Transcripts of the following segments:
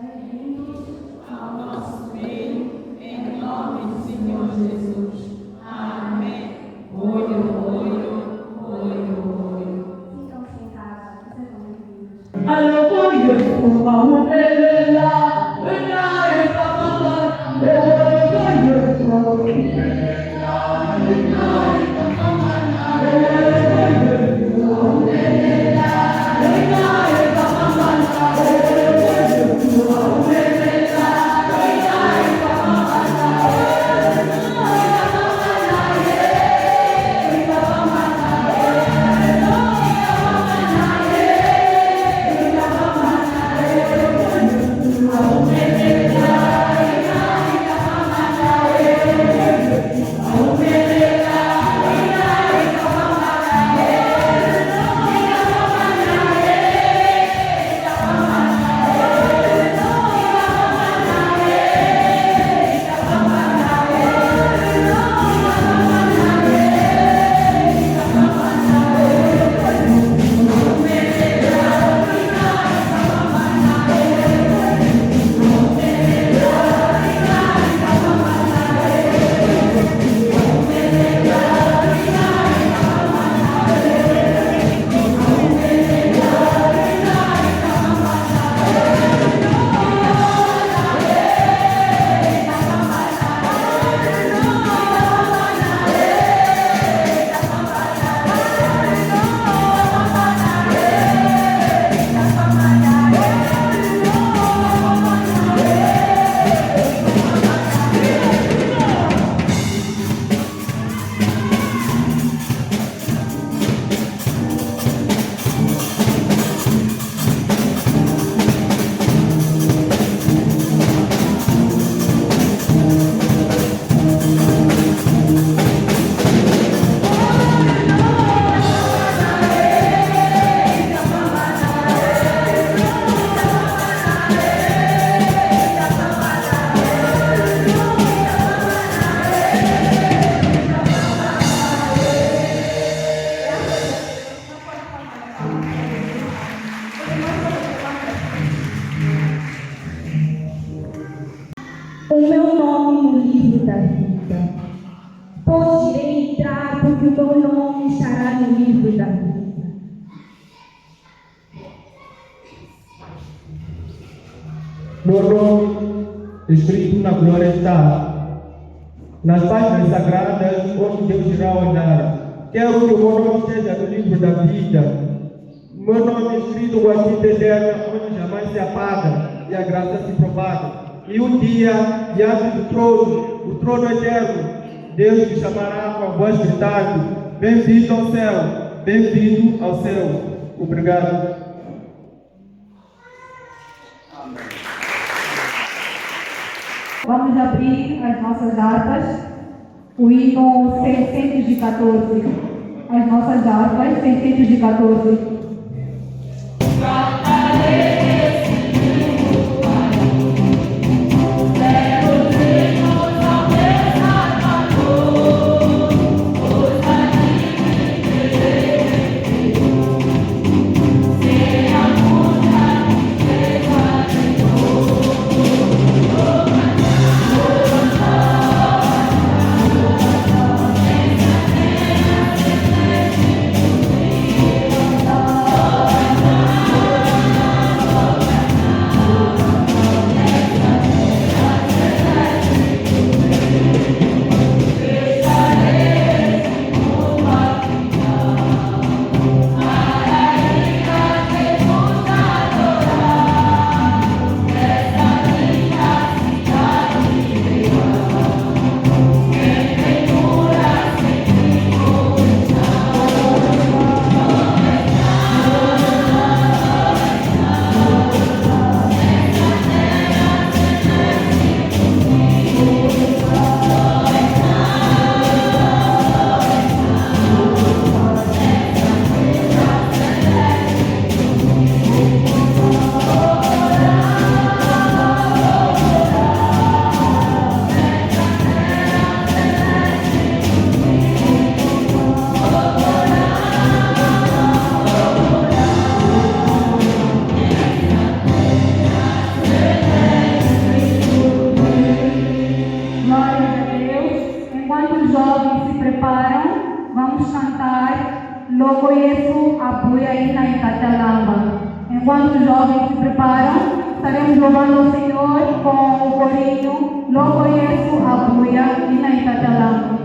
Bem-vindos ao nosso meio, em nome do Senhor Jesus. Amém. Olho, olho, olho, olho. Sintam-se em casa, sejam bem-vindos. O meu nome no livro da vida. Pois irei entrar, porque o meu nome estará no livro da vida. Meu nome escrito na glória está nas páginas sagradas onde Deus irá olhar. Quero que o meu nome esteja no livro da vida. Meu nome escrito com a tinta eterna, onde jamais se apaga e a graça se propaga. E um dia, diante do trono, o trono eterno, Deus te chamará com a voz gritando: bem-vindo ao céu, bem-vindo ao céu. Obrigado. Vamos abrir as nossas harpas, o hino 614. As nossas harpas, 614. Thank apoia e na Itachalamba. Enquanto os jovens se preparam, estaremos louvando o Senhor com o corinho Não Conheço a Buia e na Itachalamba.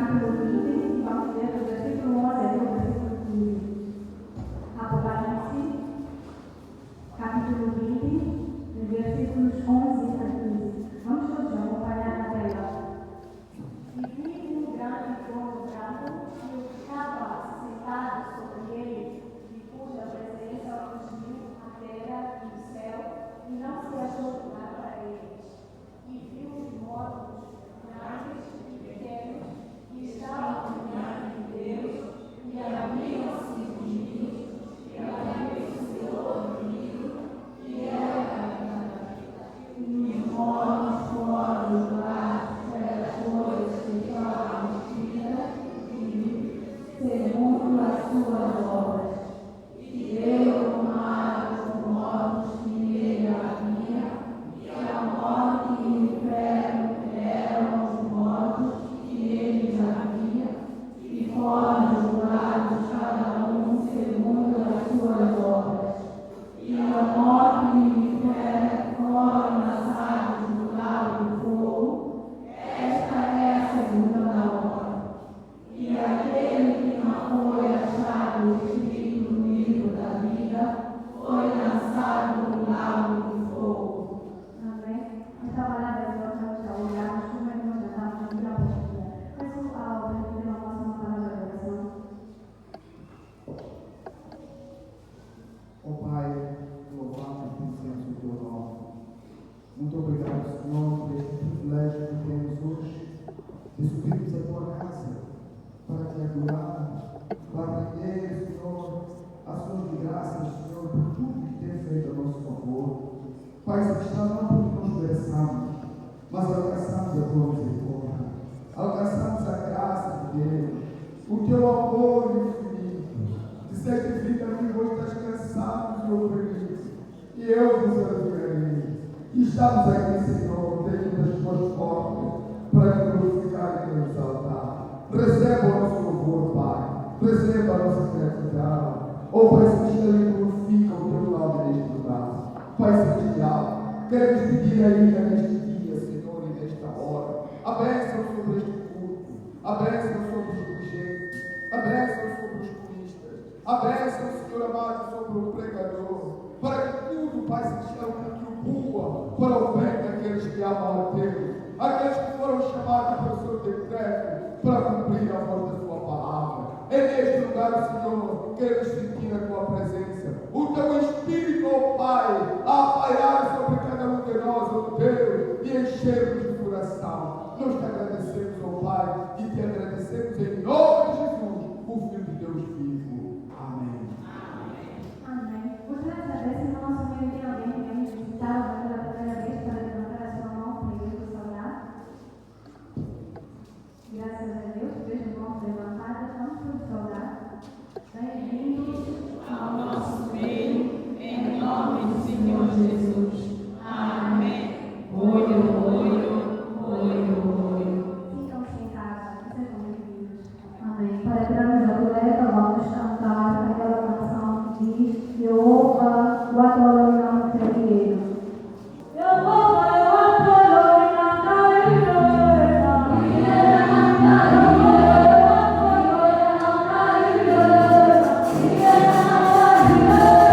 capítulo 20, vamos ler do versículo 11 até o versículo 15. Apocalipse, capítulo 20, dos versículos 11 a 15. Vamos todos acompanhar na tela. E vi um grande trono branco e o que estava sentado sobre ele, de cuja presença fugiu a terra e o céu, e não se achou lugar para eles. E viu os mortos, grandes e pequenos, que estavam diante de Deus, e haviam-se unidos, e haviam se reunido, e era e os mortos foram julgados pelas coisas que estavam escritas, segundo as suas obras. E deu tomar os mortos que nele havia, e a morte e o inferno eram os mortos que neles havia, e foram julgados cada um segundo as suas obras. E a morte e o inferno foram lançados no lago de fogo. Esta é a segunda morte. E aquele que não foi achado escrito no livro da vida foi lançado no lago de fogo. Amém? Esta palavra de Deus nos está olhando, como é que nós estamos aqui na postura. Peço ao presidente uma próxima palavra de oração. Ó Pai, louvado e bendito o teu nome. Muito obrigado, Senhor, por este privilégio que temos hoje de subirmos a tua casa para te adorarmos, para render, Senhor, ações de graças, Senhor, por tudo que tem feito a nosso favor. Pai, está não porque nós mereçamos, mas alcançamos a tua misericórdia, alcançamos a graça de Deus, o teu amor infinito. Disseste, vida que vós estás cansados e oprimidos, e eu vos aliviarei. E estamos aqui, Senhor, dentro das tuas portas, para glorificar e exaltar. Receba o nosso louvor, Pai. Receba a nossa gratidão. Ó Pai Celestial, glorifica o teu nome neste lugar. Pai Celestial, queremos pedir ainda neste dia, Senhor, e nesta hora, a bênção sobre este culto, a bênção sobre os dirigentes, a bênção sobre os coristas, a bênção, Senhor amado, sobre o pregador, para que tudo, Pai Celestial, contribua para o bem daqueles que amam a Deus, aqueles que foram chamados pelo seu decreto para cumprir a voz da tua palavra. É neste lugar, Senhor, queremos sentir a tua presença, o teu Espírito, ó Pai, a pairar sobre cada um de nós, ó Deus, e encher-nos de coração. Nós te agradecemos, ó Pai, e te agradecemos em nome de Jesus, o Filho de Deus vivo. Amém. Amém. Gostaria de saber se no nosso meio tem alguém que vem visitar ou pela primeira vez para levantar a sua mão para a igreja saudar. Graças a Deus, vejo mãos levantadas, vamos todos saudar. Bem-vindos ao nosso meio, em nome do Senhor Jesus. Amém. Olho, olho, olho, olho. Sintam-se em casa, sejam bem-vindos. Amém. Para entrarmos na coleta, vamos cantar aquela canção que diz: Jeová, o adoro não terrível. Yeah.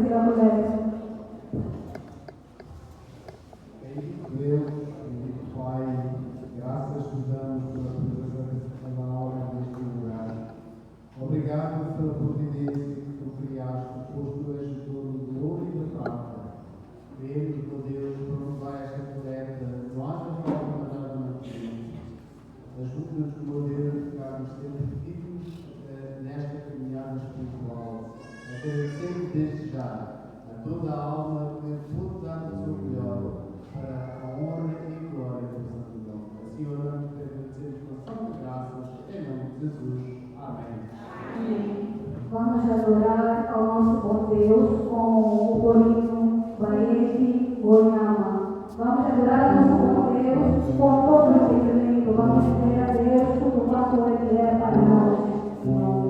Brasil Amuleto. Deus, bendito Pai, graças te damos pela presença da hora neste lugar. Obrigado pela providência que tu criaste, pois tu és o dono do ouro e da prata. Pedimos, ó Deus, para nos dar esta coleta, não haja forma de nada manter. Ajuda-nos, ó Deus, a ficarmos sempre firmes nesta caminhada espiritual. Agradecemos desde já a toda a alma que pôde dar o seu melhor para a honra e glória do Santo Nome. Assim oramos e agradecemos com santa graças, em nome de Jesus. Amém. Vamos adorar ao nosso bom Deus com o corinho Baete Goiama. Vamos adorar ao nosso bom Deus com todo o entendimento. Vamos dizer a Deus tudo quanto Ele é para nós. Amém.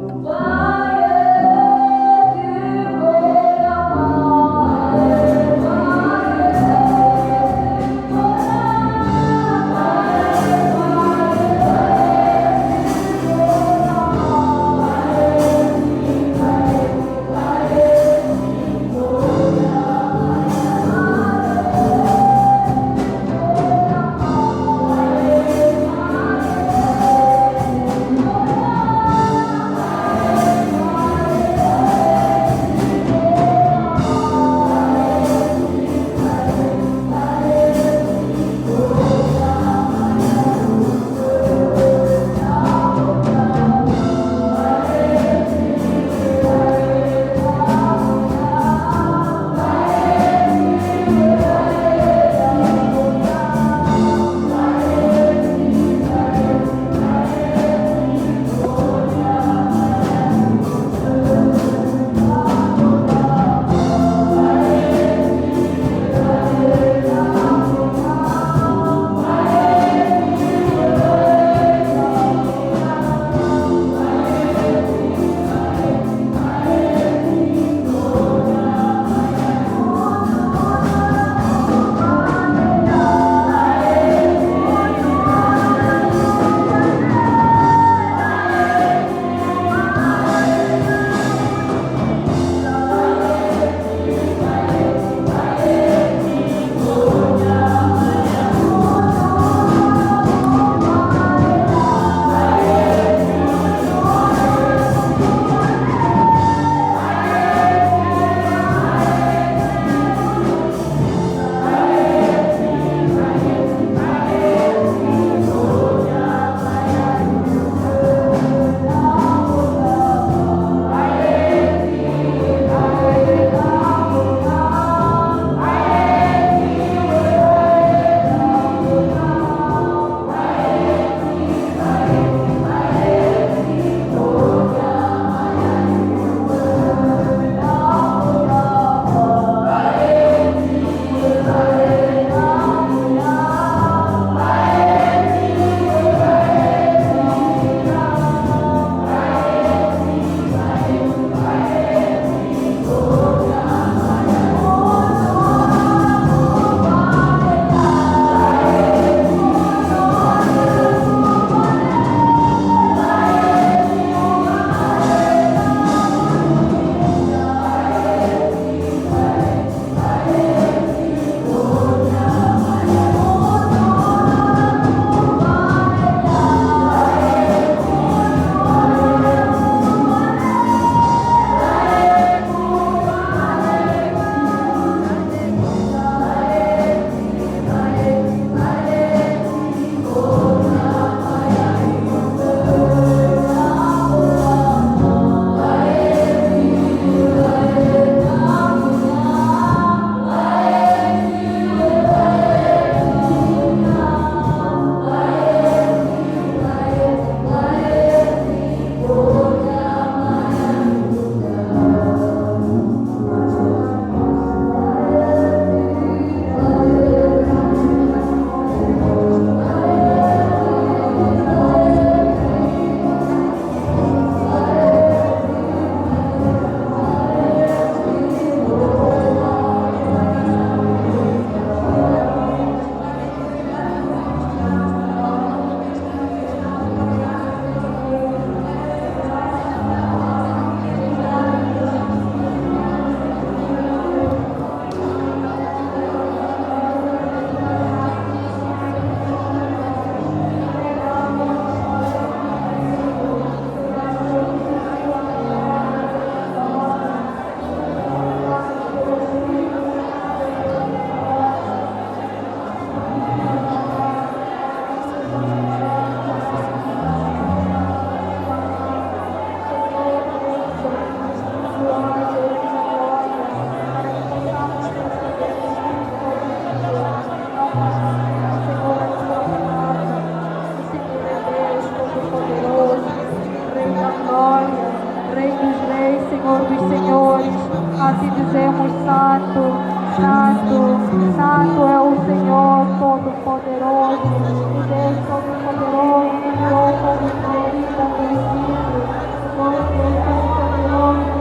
dizemos: Santo, Santo, Santo é o Senhor Todo-Poderoso, e Deus Todo-Poderoso criou o povo estabelecido. Nós, Deus Todo-Poderoso,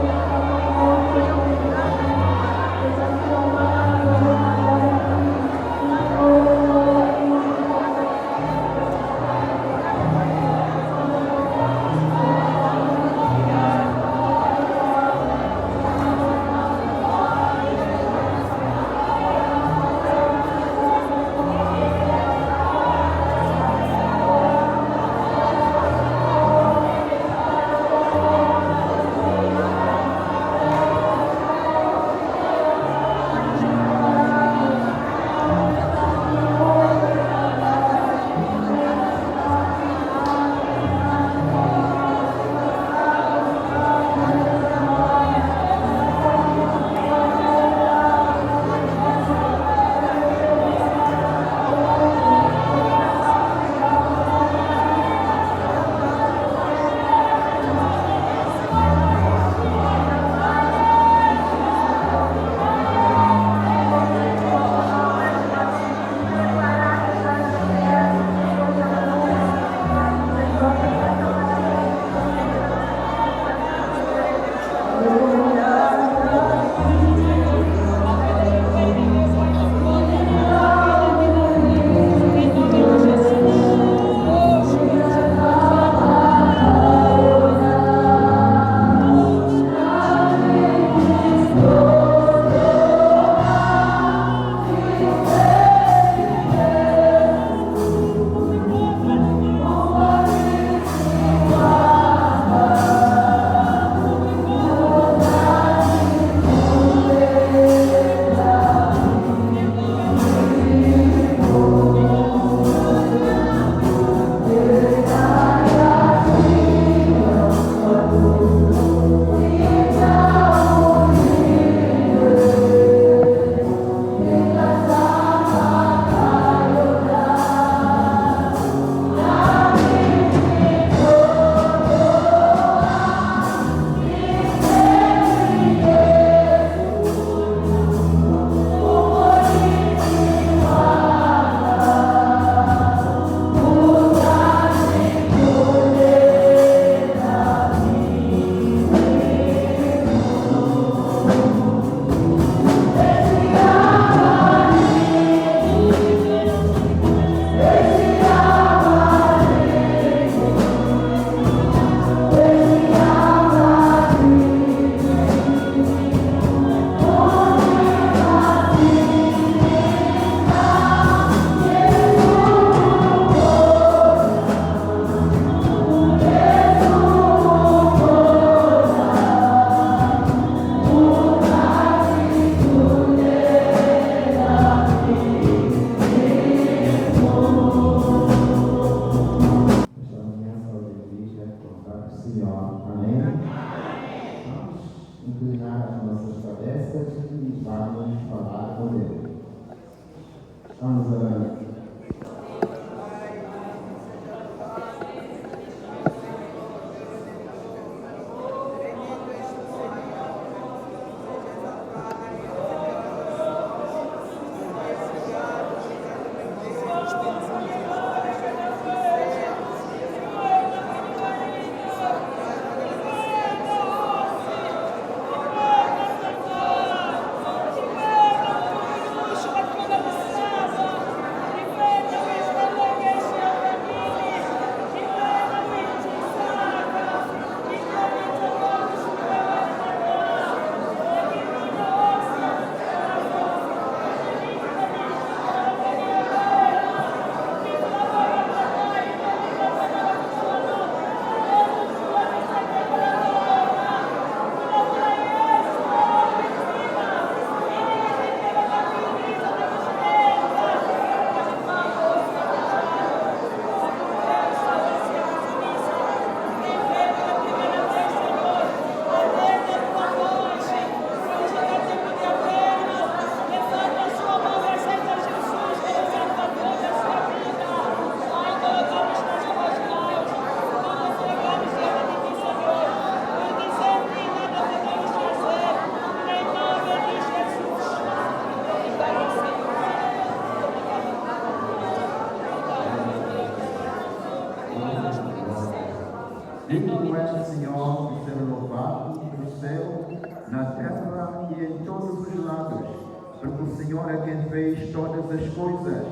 do Senhor e ser louvado no céu, na terra e em todos os lados, porque o Senhor é quem fez todas as coisas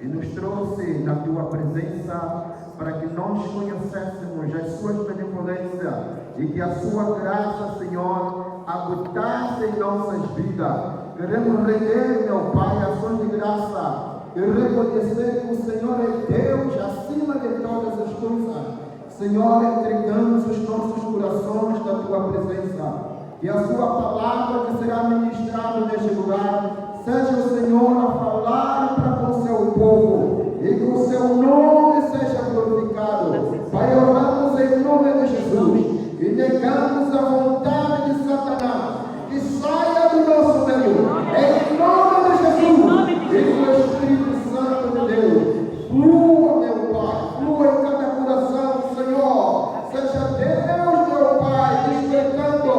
e nos trouxe na tua presença para que nós conhecêssemos as suas benevolências e que a sua graça, Senhor, habitasse em nossas vidas. Queremos render, meu Pai, ações de graça e reconhecer que o Senhor é Deus acima de todas as coisas. Senhor, entregamos os nossos corações na tua presença. E a sua palavra que será ministrada neste lugar, seja o Senhor a falar para com o seu povo e que o seu nome seja glorificado. Pai, oramos em nome de Jesus e negamos a vontade de Satanás que saia do nosso meio, em nome de Jesus. E o Espírito Santo de Deus flua, meu Pai, flua em cada coração, Senhor. Seja Deus, meu Pai, despertando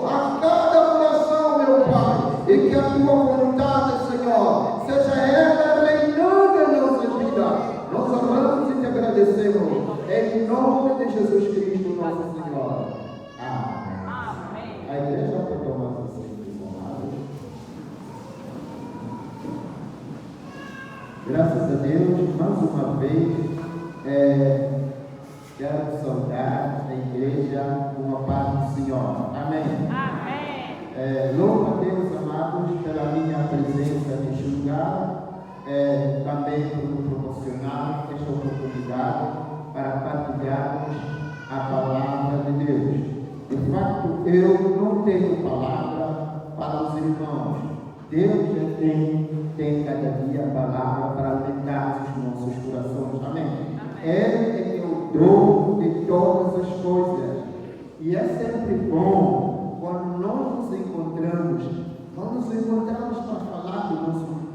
a cada coração, meu Pai, e que a tua vontade, Senhor, seja ela reinando em nossas vidas. Nós oramos e te agradecemos, em nome de Jesus Cristo, nosso Senhor. Amém. A igreja pode tomar você. Graças a Deus, mais uma vez, quero saudar a igreja com a paz do Senhor. Amém. Amém. Louvo a Deus, amados, pela minha presença neste lugar, também por nos proporcionar esta oportunidade para partilharmos a palavra de Deus. De fato, eu não tenho palavra para os irmãos. Deus já tem cada dia a palavra para alimentar os nossos corações. Amém? Ele é o dono de todas as coisas. E é sempre bom quando nós nos encontramos para falar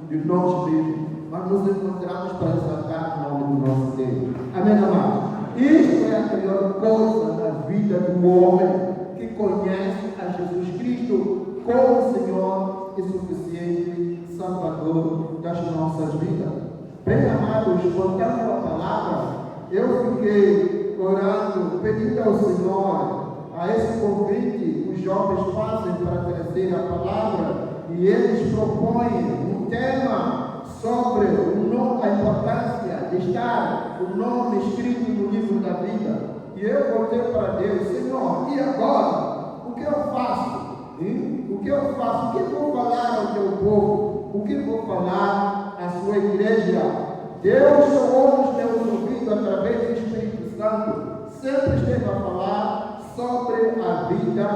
de nós mesmos, mas nos encontramos para exaltar o nome do nosso Deus. Amém, amado? Isto é a melhor coisa na vida do homem que conhece a Jesus Cristo como Senhor e suficiente Salvador das nossas vidas. Bem, amados, contando a palavra, eu fiquei orando, pedindo ao Senhor a esse convite que os jovens fazem para trazer a palavra, e eles propõem um tema sobre a importância de estar o nome escrito no livro da vida. E eu voltei para Deus: Senhor, e agora? O que eu faço? O que eu faço? O que vou falar ao teu povo? O que vou falar à sua igreja? Deus chamou os meus ouvidos através do Espírito Santo, sempre esteve a falar sobre a vida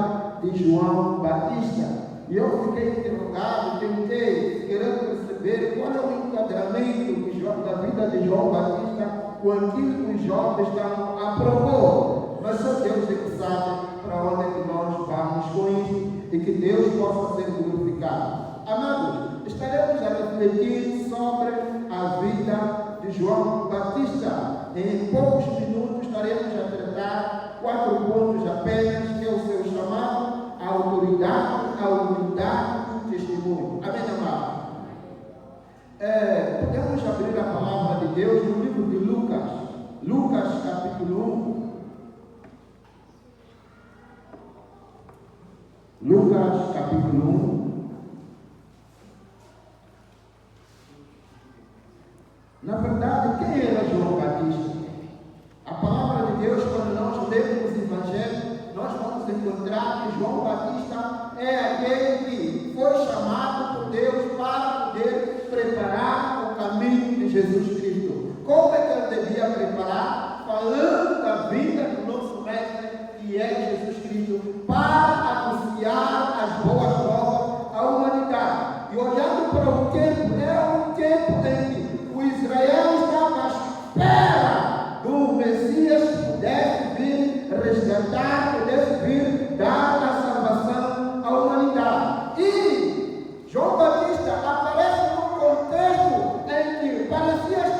de João Batista. E eu fiquei interrogado, tentei, querendo perceber qual é o enquadramento da vida de João Batista com aquilo que os jovens estavam a propor. Mas só Deus é que sabe para onde é que nós vamos com isso, e que Deus possa ser glorificado. Amados, estaremos a refletir sobre a vida de João Batista. Em poucos minutos estaremos a tratar 4 pontos apenas, que é o seu chamado, a autoridade, a humildade e o testemunho. Amém, amado? Podemos abrir a palavra de Deus no livro de Lucas. Lucas capítulo 1. Lucas capítulo 1. Na verdade, quem era João Batista? A palavra de Deus, quando nós lemos o Evangelho, nós vamos encontrar que João Batista é aquele que foi chamado por Deus para poder preparar o caminho de Jesus Cristo. Como é que ele devia preparar? Falando da vida do nosso mestre, que é Jesus Cristo, para anunciar as boas novas à humanidade. E olhando para o tempo, é um tempo em que o Israel estava à espera do Messias que pudesse vir resgatar, pudesse vir dar a salvação à humanidade. E João Batista aparece num contexto em que parecia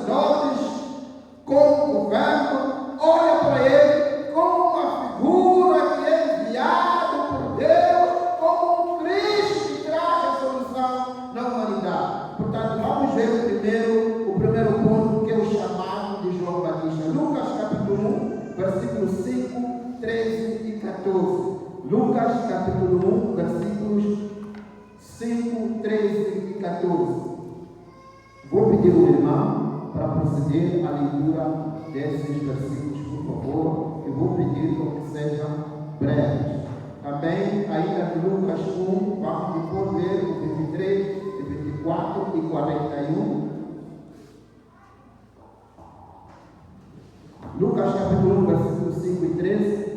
sacerdotes, como governo, olha para ele como uma figura que é enviado por Deus, como um Cristo que traz a solução na humanidade. Portanto, vamos ver o primeiro ponto, que é o chamado de João Batista. Lucas capítulo 1, versículos 5, 13 e 14. Lucas capítulo 1, versículos 5, 13 e 14. Vou pedir ao irmão para proceder à leitura desses versículos, por favor. Eu vou pedir que sejam breves. Também, ainda de Lucas 1, vamos depois ler o 23, 24 e 41. Lucas capítulo 1, versículos 5 e 13.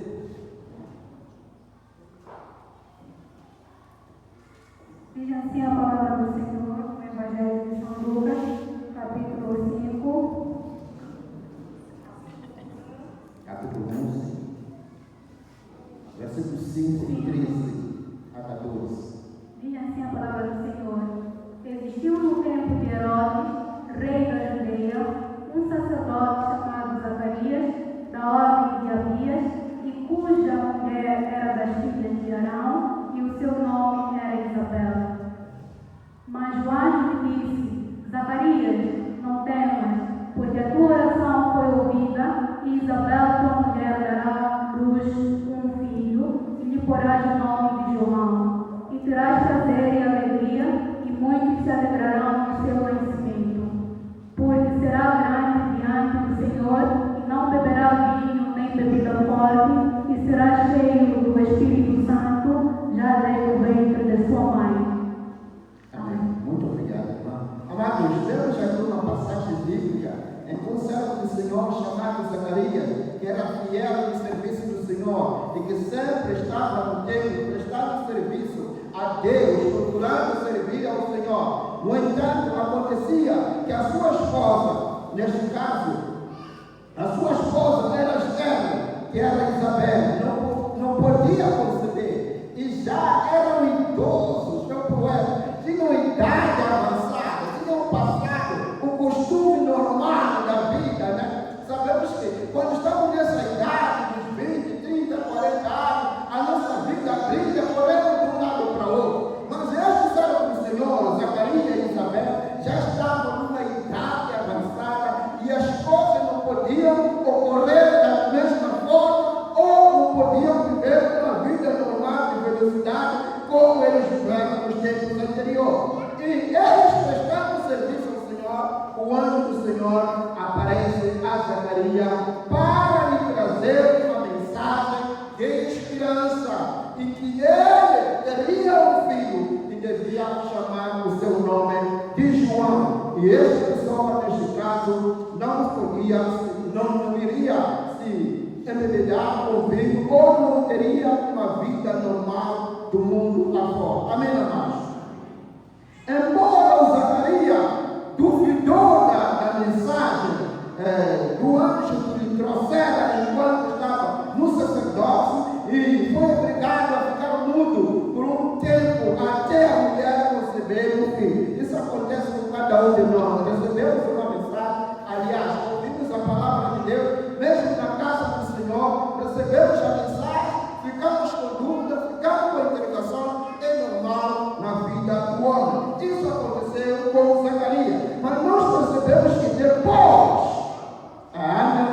Diz assim a palavra do Senhor no Evangelho de São Lucas, capítulo 5. Capítulo 11, versículos 5 e 13 a 14. Diz assim a palavra do Senhor. Existiu no tempo de Herodes, rei da Judeia, um sacerdote chamado Zacarias, da ordem de Abias, e cuja mulher era das filhas de Arão, e o seu nome era Isabel. Mas o anjo lhe disse: Zacarias, não temas, porque a tua oração foi ouvida, e Isabel, tua mulher, dará luz um filho, e lhe porás o nome de João. E terás prazer e alegria, e muitos se alegrarão no seu nascimento. Porque será grande diante do Senhor, e não beberá vinho nem bebida forte, e será cheio do Espírito Santo, já desde o ventre de sua mãe. Muito obrigado, irmão. Amados, temos aqui uma passagem bíblica em que um servo do Senhor chamado Zacarias, que era fiel no serviço do Senhor e que sempre estava no templo, prestando serviço a Deus, procurando servir ao Senhor. No entanto, acontecia que a sua esposa, neste caso, a sua esposa era estéril, que era Isabel, não podia conceber, e já eram idosos, tinham idade avançada, tinham passado o costume normal da vida, né? Sabemos que quando estamos nessa idade, dos 20, 30, 40 anos, a nossa vida brilha correndo de um lado para o outro. Mas este servo do Senhor, Zacarias e Isabel, já estavam numa idade avançada e as coisas não podiam ocorrer da mesma forma ou não podiam viver uma vida normal de velocidade como eles viveram nos tempos anteriores. E eles prestando serviço ao Senhor, o anjo do Senhor aparece a Zacarias para lhe trazer uma mensagem de esperança e que ele teria um filho e devia chamar o seu nome de João. E essa pessoa, neste caso, não iria se embebedar com vinho ou não teria uma vida normal do mundo lá fora. Amém, amados? Embora o Zacarias duvidou da mensagem do anjo que lhe trouxera enquanto estava no sacerdócio e foi obrigado a ficar mudo por um tempo até a mulher conceber o filho. Isso acontece com cada um de nós. Recebemos uma mensagem, aliás, ouvimos a palavra de Deus, mesmo na casa do Senhor, recebemos a mensagem, ficamos com dúvida, ficamos com interrogação, é normal na vida do homem. Isso aconteceu com Zacarias. Mas nós percebemos que depois a Ana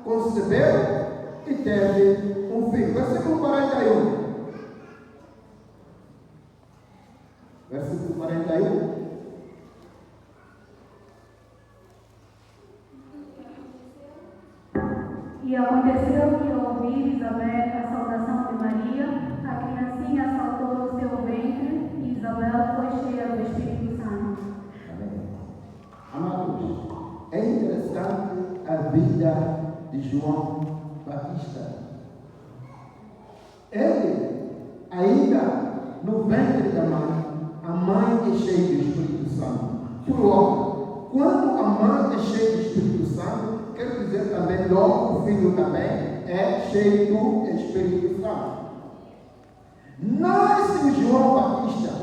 concebeu e teve um filho. Versículo 41. Versículo 41. E aconteceu que, ao ouvir Isabel a saudação de Maria, a criancinha saltou no seu ventre e Isabel foi cheia do Espírito Santo. Amados, é interessante a vida de João Batista. Ele, ainda no ventre da mãe, a mãe é cheia do Espírito Santo. Por logo, quando a mãe é cheia do Espírito Santo, quer dizer também, logo o filho também é cheio do Espírito Santo. Nasce João Batista,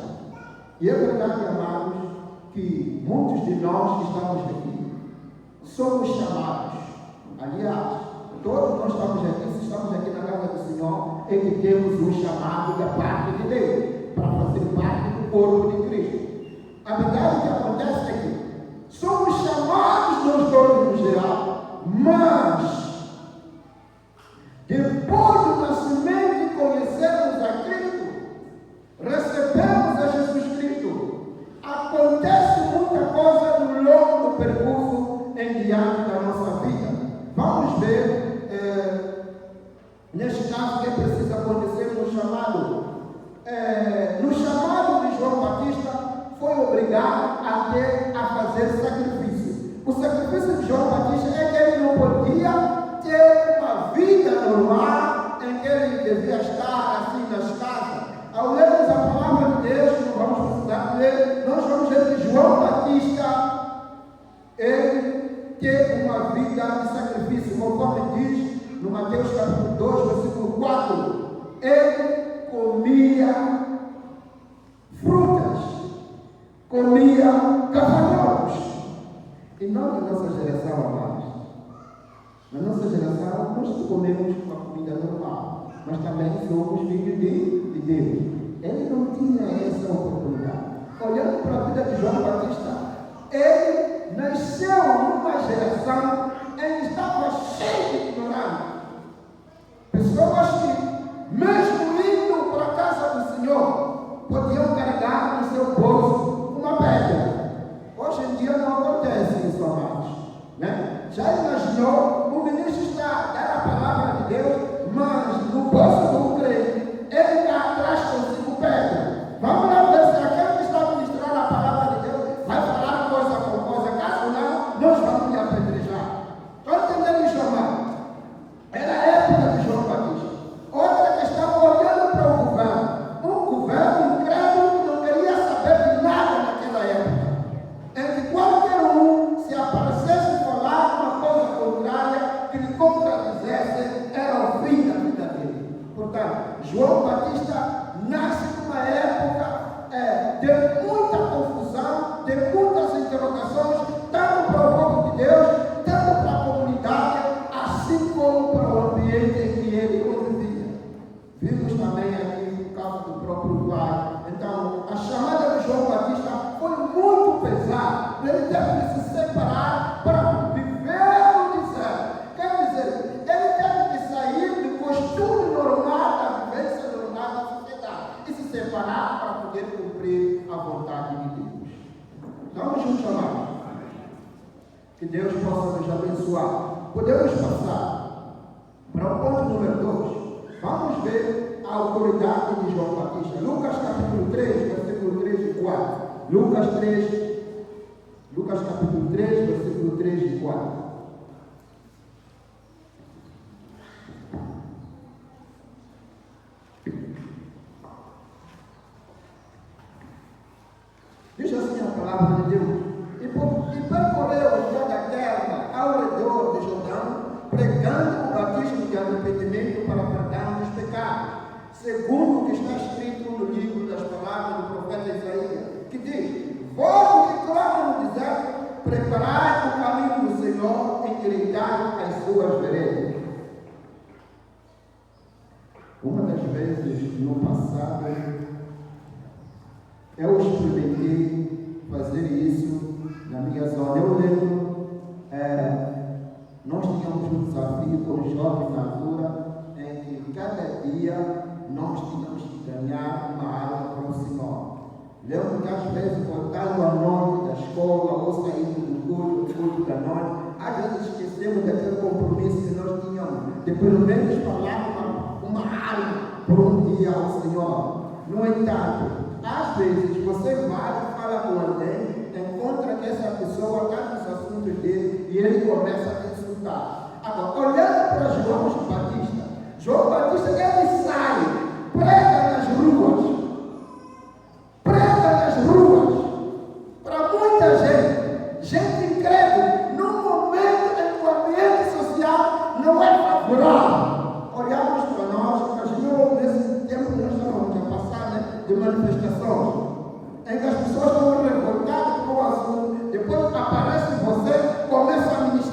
e é verdade, amados, que muitos de nós que estamos aqui somos chamados. Aliás, todos nós estamos aqui, se estamos aqui na casa do Senhor, é que temos um chamado da parte de Deus, para fazer parte do corpo de Cristo. A verdade que acontece é que somos chamados nós todos no geral, mas depois do nascimento e conhecermos a Cristo, recebemos a Jesus Cristo, acontece muita coisa no longo do percurso em diante da nossa vida. Vamos ver, neste caso, o que precisa acontecer no chamado. No chamado de João Batista, foi obrigado a fazer sacrifício. O sacrifício de João Batista é que ele não podia ter uma vida normal em que ele devia estar assim nas casas. Ao lermos a palavra de Deus, que não vamos precisar ler, nós vamos ver que João Batista, ele teve uma vida de sacrifício, conforme diz no Mateus capítulo 2, versículo 4. Ele comia frutas, comia gafanhotos. E nós, na nossa geração, amados, na nossa geração, nós comemos uma comida normal, mas também somos filhos de Deus. Ele não tinha essa oportunidade. Olhando para a vida de João Batista, ele nasceu numa geração em que estava cheio de ignorância. Pessoas que, mesmo indo para a casa do Senhor, podiam carregar no seu bolso uma pedra. Hoje em dia não acontece isso, amados, né? Já imaginou, o ministro está a dar a palavra de Deus, mas no bolso do crente, ele está atrás consigo pedra. Vamos lá ver se aquele que está ministrando a palavra de Deus vai falar coisa com coisa. Caso não, nós vamos lhe apedrejar. Estão entendendo isso, amado? Era a época de João Batista. Outra questão, olhando para o governo. Um governo incrédulo que não queria saber de nada naquela época. Em que qualquer um, se aparecesse falar uma coisa contrária, que lhe contradizesse, era o fim da vida dele. Portanto, João Batista nasce numa época de muita confusão, de muitas interrogações, tanto para o povo de Deus, tanto para a comunidade, assim como para o ambiente em que ele convivia. Vimos também aqui o caso do próprio pai. Então, a chamada de João Batista foi muito pesada. Ele teve que se separar para viver no deserto. Quer dizer, ele teve que sair do costume normal, da vivência normal da sociedade, e se separar para poder cumprir a vontade de Deus. Vamos juntos, amados. Que Deus possa nos abençoar. Podemos passar para o ponto número 2. Vamos ver a autoridade de João Batista. Lucas capítulo 3, versículo 3 e 4. Lucas capítulo 3, versículo 3 e 4. Diz assim a palavra de Deus. E percorreu toda a terra ao redor de Jordão, pregando o batismo de arrependimento para perdão dos pecados, segundo o que está escrito no livro das palavras do profeta Isaías, que diz: vós que clamam no deserto, preparai o caminho do Senhor, endireitai as suas veredas. Uma das vezes no passado, eu experimentei fazer isso na minha zona. Eu lembro, nós tínhamos um desafio com os jovens na altura, em que cada dia nós tínhamos que ganhar uma aula para o Senhor. Lembro que às vezes, voltando à noite da escola, ou saindo do culto da noite, às vezes esquecemos daquele compromisso que nós tínhamos, de pelo menos falar uma aula por um dia ao Senhor. No entanto, às vezes você vai e fala com alguém, encontra que essa pessoa está nos assuntos dele e ele começa a te insultar. Agora, olhando para João Batista, ele sai, prega nas ruas, para muita gente incrédula, num momento em que o ambiente social não é favorável. Olhamos para nós, imaginou nesse tempo que nós estamos a passar, de manifestações, em que as pessoas estão revoltadas com o assunto, depois aparece você, começa a ministrar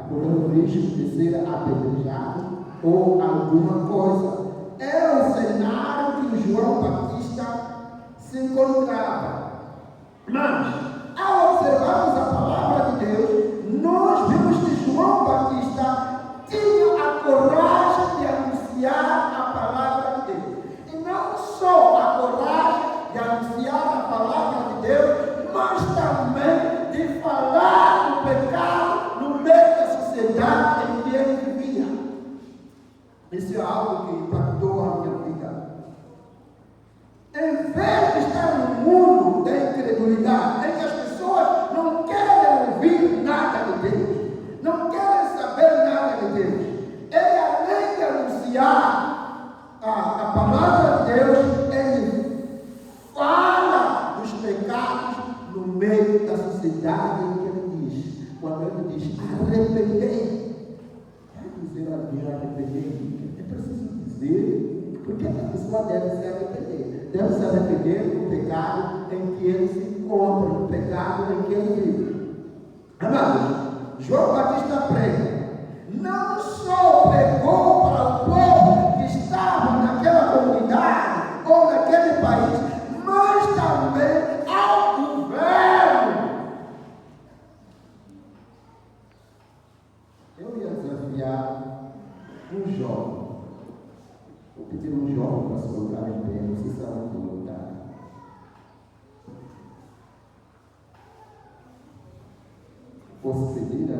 correndo o risco de ser apedrejado ou alguma coisa. Era o cenário que o João Batista se encontrava. Mas, ao observarmos a palavra de Deus, nós vimos que João Batista tinha a coragem de anunciar a palavra de Deus. E não só a coragem de anunciar a palavra de Deus, mas também de falar do pecado no meio da sociedade em que ele vivia. Isso é algo que impactou a minha vida. Em vez de estar no mundo da incredulidade, em que as pessoas não querem ouvir nada de Deus, não querem saber nada de Deus, ele, além de anunciar a palavra de Deus, ele fala dos pecados no meio da sociedade em que ele diz. Quando ele diz arrependei, quer dizer arrepender? É preciso dizer porque a pessoa deve se arrepender. Deve se arrepender do pecado em que ele se encontra, do pecado em que ele vive. Amados, João Batista prega. Não só pregou para o povo que estava naquela comunidade ou naquele país, mas também ao governo. Eu ia desafiar um jovem. Vou pedir um jovem para se colocar em pé, não sei se ela vai colocar. Posso pedir, né?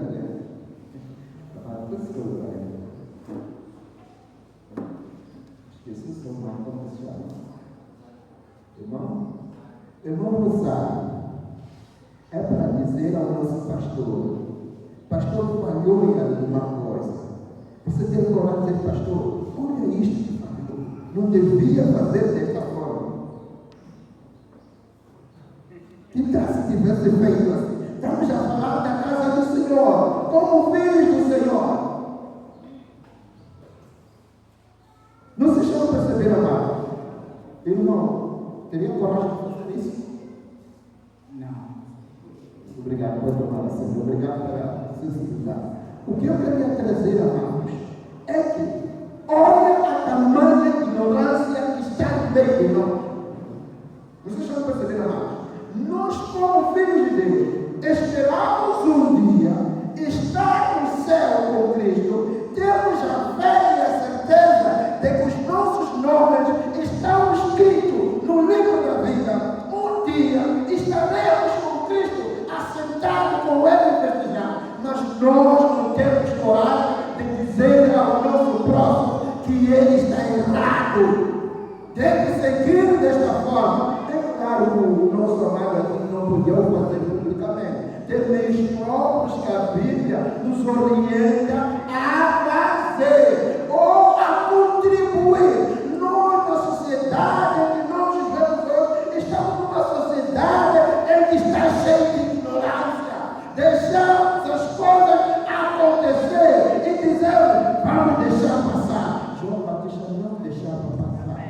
Esqueci o seu nome, como se chama? Irmão Rosário, é para dizer ao nosso pastor falhou em alguma coisa. Você tem coragem de dizer, pastor, olha isto que falhou, não devia fazer dessa forma. Que tal se tivesse feito assim? Estamos a falar da casa do Senhor, como filhos do Senhor. Não se chama perceber, amado. Irmão, teria coragem de fazer isso? Não. Obrigado por tomar assim. Obrigado pela sensibilidade. O que eu queria trazer, amados, é que olha a tamanha ignorância que está no meio de nós. Vocês estão percebendo, amados? Nós, como filhos de Deus, esperamos um dia estar no céu com Cristo. Temos a fé e a certeza de que os nossos nomes estão escritos no livro da vida. Um dia estaremos com Cristo, assentados com Ele festejando. Mas nós não temos coragem de dizer ao nosso próximo que ele está errado. Deve seguir desta forma. É claro que o nosso amado aqui não podia fazer publicamente. Tem meios próprios que a Bíblia nos orienta a fazer ou a contribuir. Nós, na sociedade em que nós vivemos hoje, estamos numa sociedade em que está cheia de ignorância. Deixamos as coisas acontecer e dizemos, vamos deixar passar. João Batista não deixava passar,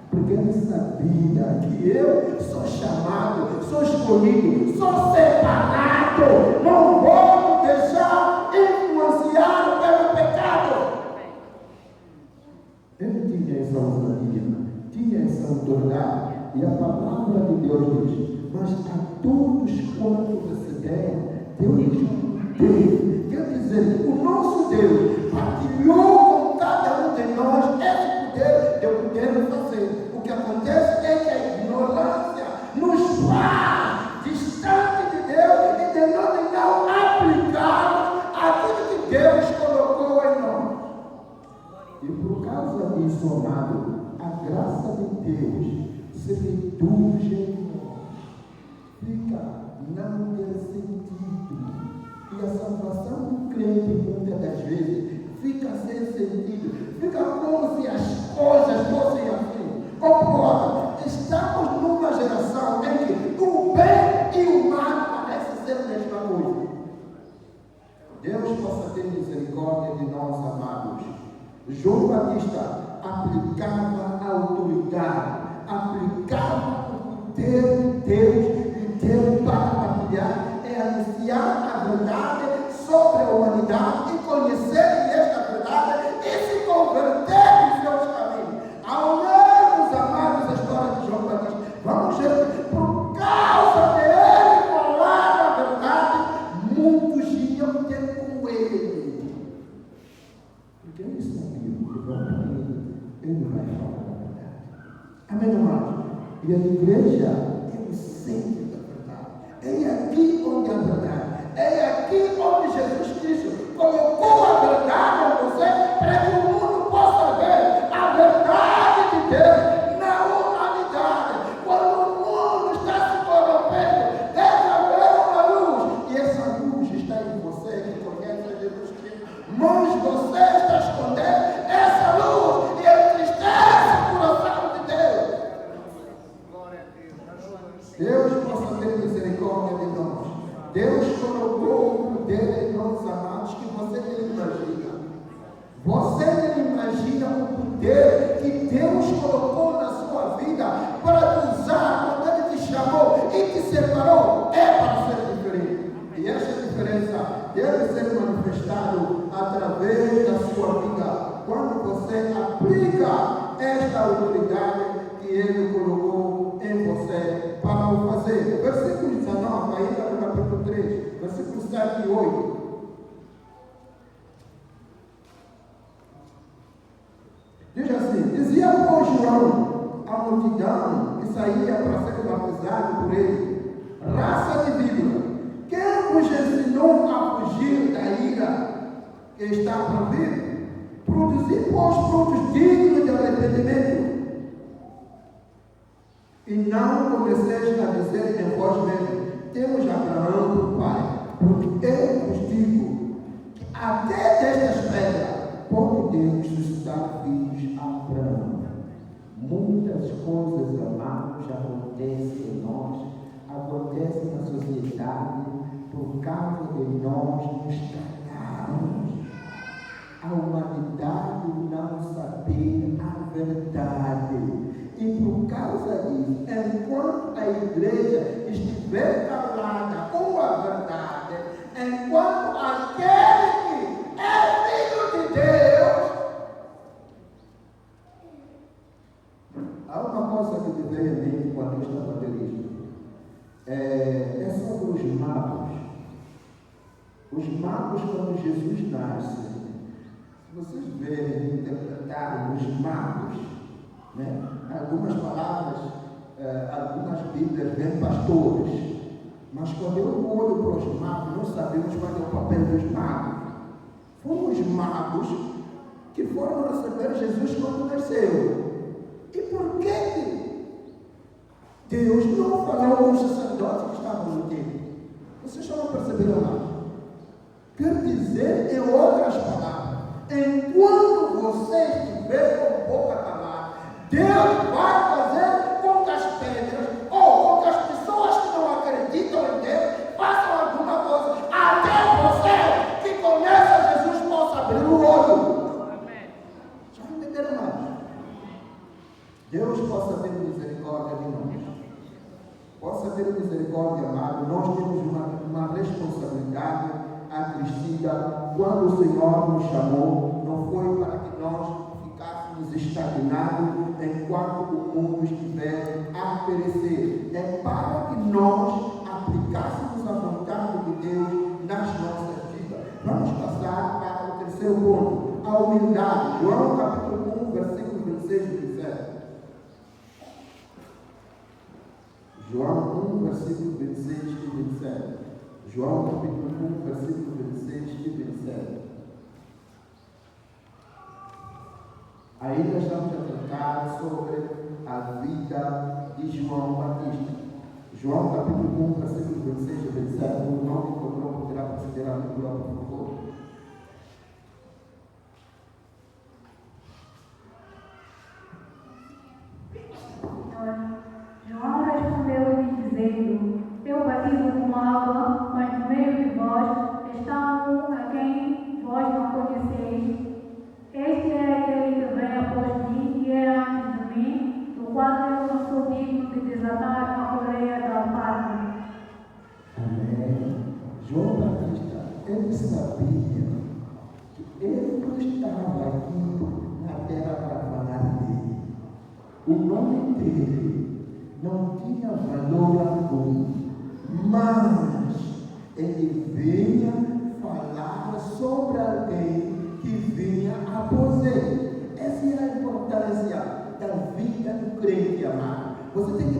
porque ele sabia que eu sou chamado, sou escolhido, sou separado. Não vou me deixar influenciar pelo pecado. Ele tinha essa ousadia, tinha essa autoridade, e a palavra de Deus diz, mas a todos quanto receberam, Deus deu. Quer dizer, o nosso Deus partilhou com cada um de nós esse poder de poder fazer. O que acontece é que a ignorância nos faz distante de Deus e de nós não aplicarmos aquilo que Deus colocou em nós. E por causa disso, amado, a graça de Deus se reduz em nós. Fica não ter sentido. E a salvação do crente, muitas das vezes, fica sem sentido. Fica como se as coisas fossem assim. Comprova, estamos numa geração em que o bem e o mal parecem ser a mesma coisa. Deus possa ter misericórdia de nós, amados. João Batista aplicava a autoridade, aplicava o poder de Deus, o poder para partilhar, é anunciar a verdade sobre a humanidade E a igreja é o centro da verdade. É aqui onde a verdade. É aqui onde Jesus Cristo colocou a verdade a você para que o mundo possa ver a verdade de Deus na humanidade. Quando o mundo está se corrompendo, deve haver uma luz. E essa luz está em você que conhece Jesus Cristo. Mas você está escondendo essa luz e entristece o coração de Deus. Deus possa ter misericórdia de nós. Deus colocou um poder em nós, amados, que você nem imagina. Você nem imagina o poder que Deus colocou na sua vida para te usar quando Ele te chamou e te separou. É para ser diferente. E essa diferença deve ser manifestado através da sua vida, quando você aplica esta autoridade que Ele colocou em você para o fazer. Versículo 19, ainda no capítulo 3, versículo 7 e 8. Diz assim: dizia, pois, João à multidão que saía para ser batizado por ele: raça de víbora, quem vos ensinou a fugir da ira que está para vir? Produzir, pois, frutos dignos de arrependimento. E não comeceis a dizer em vós mesmos: temos Abraão por pai. Porque eu vos digo que até destas pedras pode Deus suscitar filhos a Abraão. Muitas coisas, amados, acontecem em nós, acontecem na sociedade por causa de nós nos calharmos. A humanidade não saber a verdade. E por causa disso, enquanto a igreja estiver calada com a verdade, enquanto aquele que é filho de Deus, há uma coisa que me veio à mente quando eu estava a ver isso. É sobre os magos. Os magos, quando Jesus nasce, se vocês verem, interpretarem os magos, né? Algumas palavras, algumas bíblias vêm pastores, mas quando eu olho para os magos, não sabemos qual é o papel dos magos. Foram os magos que foram receber Jesus quando nasceu. E por que Deus não falou com os sacerdotes que estavam no templo? Vocês já não perceberam nada? Quer dizer, em outras palavras, enquanto você estiver com boca calada, Deus vai fazer com que as pedras, ou com que as pessoas que não acreditam em Deus, façam alguma coisa, até você que conhece Jesus possa abrir o olho. Amém. Já não entenderam mais? Deus possa ter misericórdia de nós. Possa ter misericórdia, amado. Nós temos uma responsabilidade acrescida. Quando o Senhor nos chamou, não foi para que nós ficássemos estagnados enquanto o mundo estiver a perecer. É para que nós aplicássemos a vontade de Deus nas nossas vidas. Vamos passar para o terceiro ponto: a humildade. João capítulo 1, versículo 26 e 27. João 1, versículo 26 e 27. João capítulo 1, versículo 26 e 27. Ainda estamos a tratar sobre a vida de João Batista. João capítulo 1, versículo 26 e 27. O nome que encontrou poderá proceder a leitura, por favor. João respondeu-lhe dizendo: eu batizo com água, mas no meio de vós está um a quem vós não conheceis. Este é aquele que vem após mim, que é antes de mim, do qual eu não sou digno de desatar a correia da alparga. Amém. João Batista, ele sabia que ele não estava aqui na terra para falar dele. O nome dele não tinha valor algum, mas ele vinha falar sobre alguém que vinha após ele. Essa é a importância da vida do crente, amado. Você tem que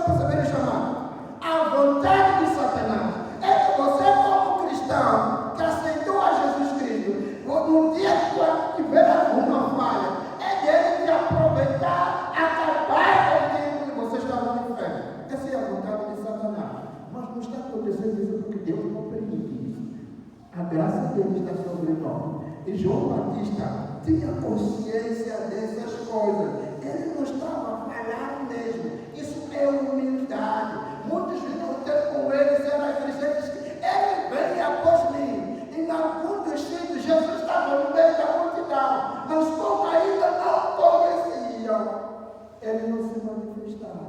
perceberem chamar? A vontade de Satanás é que você, como cristão, que aceitou a Jesus Cristo, no dia que tiver alguma falha, é dele te aproveitar, acabar contigo e você está no inferno. Essa é a vontade de Satanás. Mas não está acontecendo isso porque Deus não permite isso. A graça dele está sobre nós. E João Batista tinha consciência dessas coisas. Ele não estava falhando mesmo. Isso é humildade. Muitos vinham ter com ele, ser acrescentes que ele vem após mim. Em algum dos sítios, Jesus estava no meio da multidão, mas como ainda não conheciam, ele não se manifestava.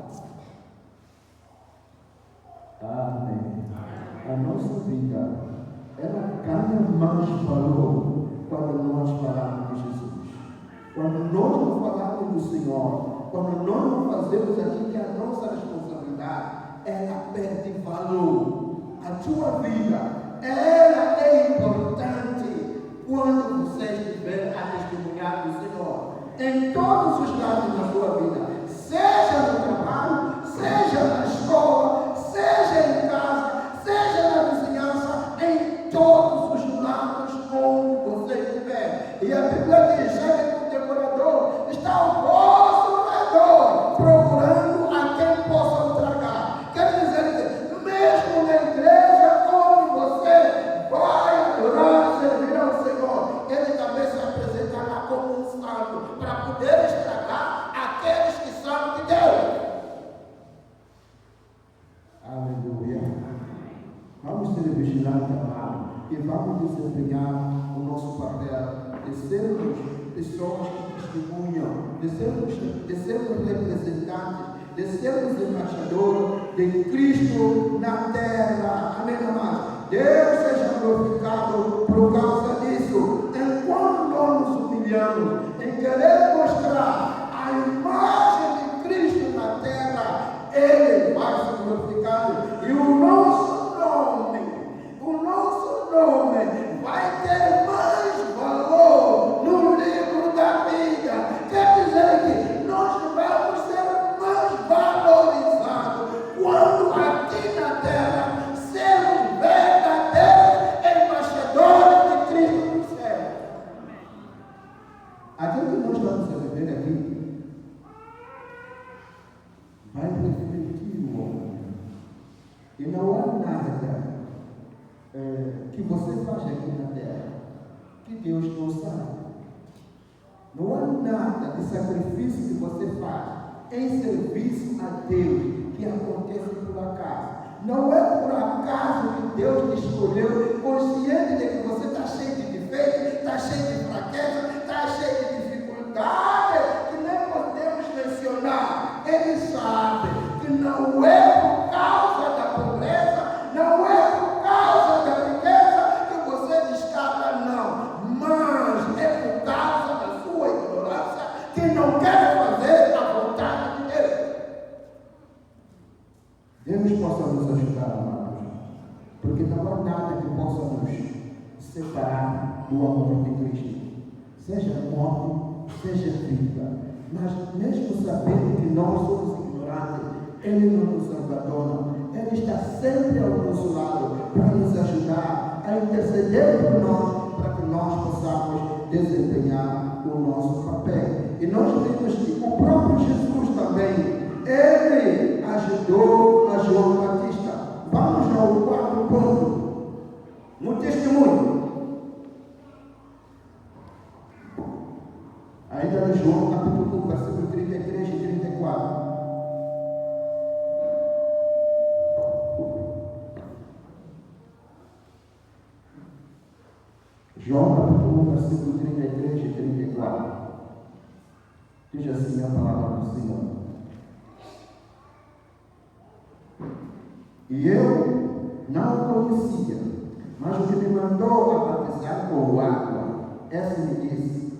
Amém. A nossa vida, ela ganha mais valor quando nós falamos de Jesus. Quando nós não falamos do Senhor, quando nós não fazemos aquilo que é a nossa responsabilidade, ela perde valor. A tua vida, ela é importante quando você estiver a testemunhar do Senhor. Em todos os lados da sua vida, seja no trabalho, seja na escola, seja em casa, seja na vizinhança, em todos os lados onde você estiver. E a Bíblia diz: chega com o devorador, está ao vosso redor, procurando a quem possa tragar. Quer dizer que, mesmo na igreja onde você vai adorar, servir ao Senhor, ele também se apresentará como um santo, para poder estragar aqueles que são de Deus. Aleluia. Vamos ser vigilantes, amado, e vamos desempenhar o nosso papel de sermos pessoas que testemunham, de sermos representantes, de sermos embaixadores de Cristo na terra. Amém, amados? Deus seja glorificado por causa disso. Enquanto nós nos humilhamos em querer mostrar a imagem de Cristo na terra, Ele vai se glorificando. E o nosso nome vai ter mais valor no livro da vida. Quer dizer que nós vamos ser mais valorizados quando aqui na terra sermos verdadeiros embaixadores de Cristo no céu. Aquilo que nós estamos a viver aqui vai refletir o homem. E não há nada que você faz aqui na terra que Deus não sabe. Não há nada de sacrifício que você faz em serviço a Deus que acontece por acaso. Não é por acaso que Deus te escolheu, consciente de que você está cheio de defeitos, está cheio de fraqueza, está cheio de dificuldade, que nem podemos mencionar. Ele sabe que não é por causa da pobreza, não é por causa da riqueza que você descarta, não. Mas é por causa da sua ignorância que não quer fazer a vontade de Deus. Deus possa nos ajudar, amados, porque não há nada que possa nos separar do amor de Cristo. Seja morte, seja vida. Mas mesmo sabendo que nós somos ignorantes, Ele não nos abandona. Ele está sempre ao nosso lado para nos ajudar a interceder por nós, para que nós possamos desempenhar o nosso papel. E nós vimos que o próprio Jesus também, Ele ajudou a João Batista. Vamos ao quarto ponto, no testemunho. Ainda no João capítulo 1, versículo 33 e 34. João capítulo 1, versículo 33 e 34. Diz assim a palavra do Senhor: E eu não o conhecia, mas o que me mandou a batizar com água, essa me disse: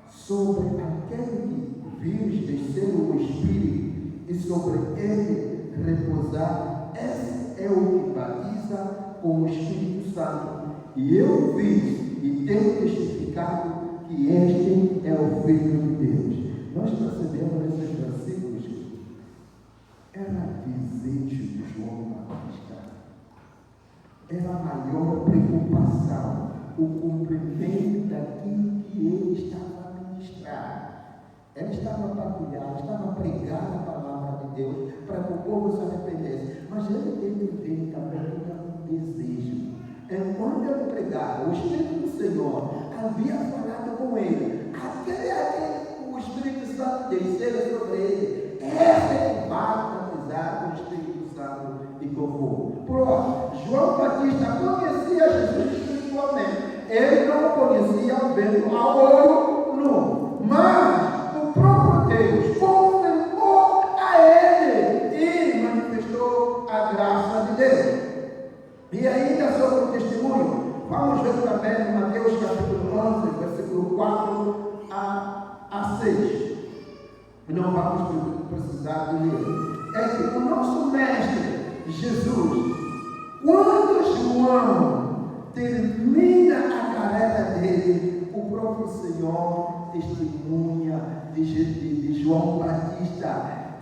sobre aquele que vires descer o Espírito e sobre ele repousar, esse é o que batiza com o Espírito Santo. E eu vi e tenho testificado que este é o Filho de Deus. Nós percebemos nesses versículos, era desejo de João Batista. Era a maior preocupação, o cumprimento daquilo que ele estava a ministrar. Ele estava a partilhar, estava a pregar a palavra de Deus para que o povo se arrependesse. Mas ele teve também um desejo. Enquanto ele pregava, o Espírito do Senhor havia falado com ele. O Espírito Santo desceu sobre ele. Esse vai batizar com o Espírito Santo e com fogo. Pronto, João Batista conhecia Jesus espiritualmente. Ele não conhecia vendo a olho nu. Mas o próprio Deus confirmou a ele e manifestou a graça de Deus. E ainda sobre o testemunho, vamos ver também em Mateus capítulo 11, versículo 4 a 6. Não vamos precisar de ler. É que o nosso mestre Jesus, quando João termina a carreira dele, o próprio Senhor testemunha de João Batista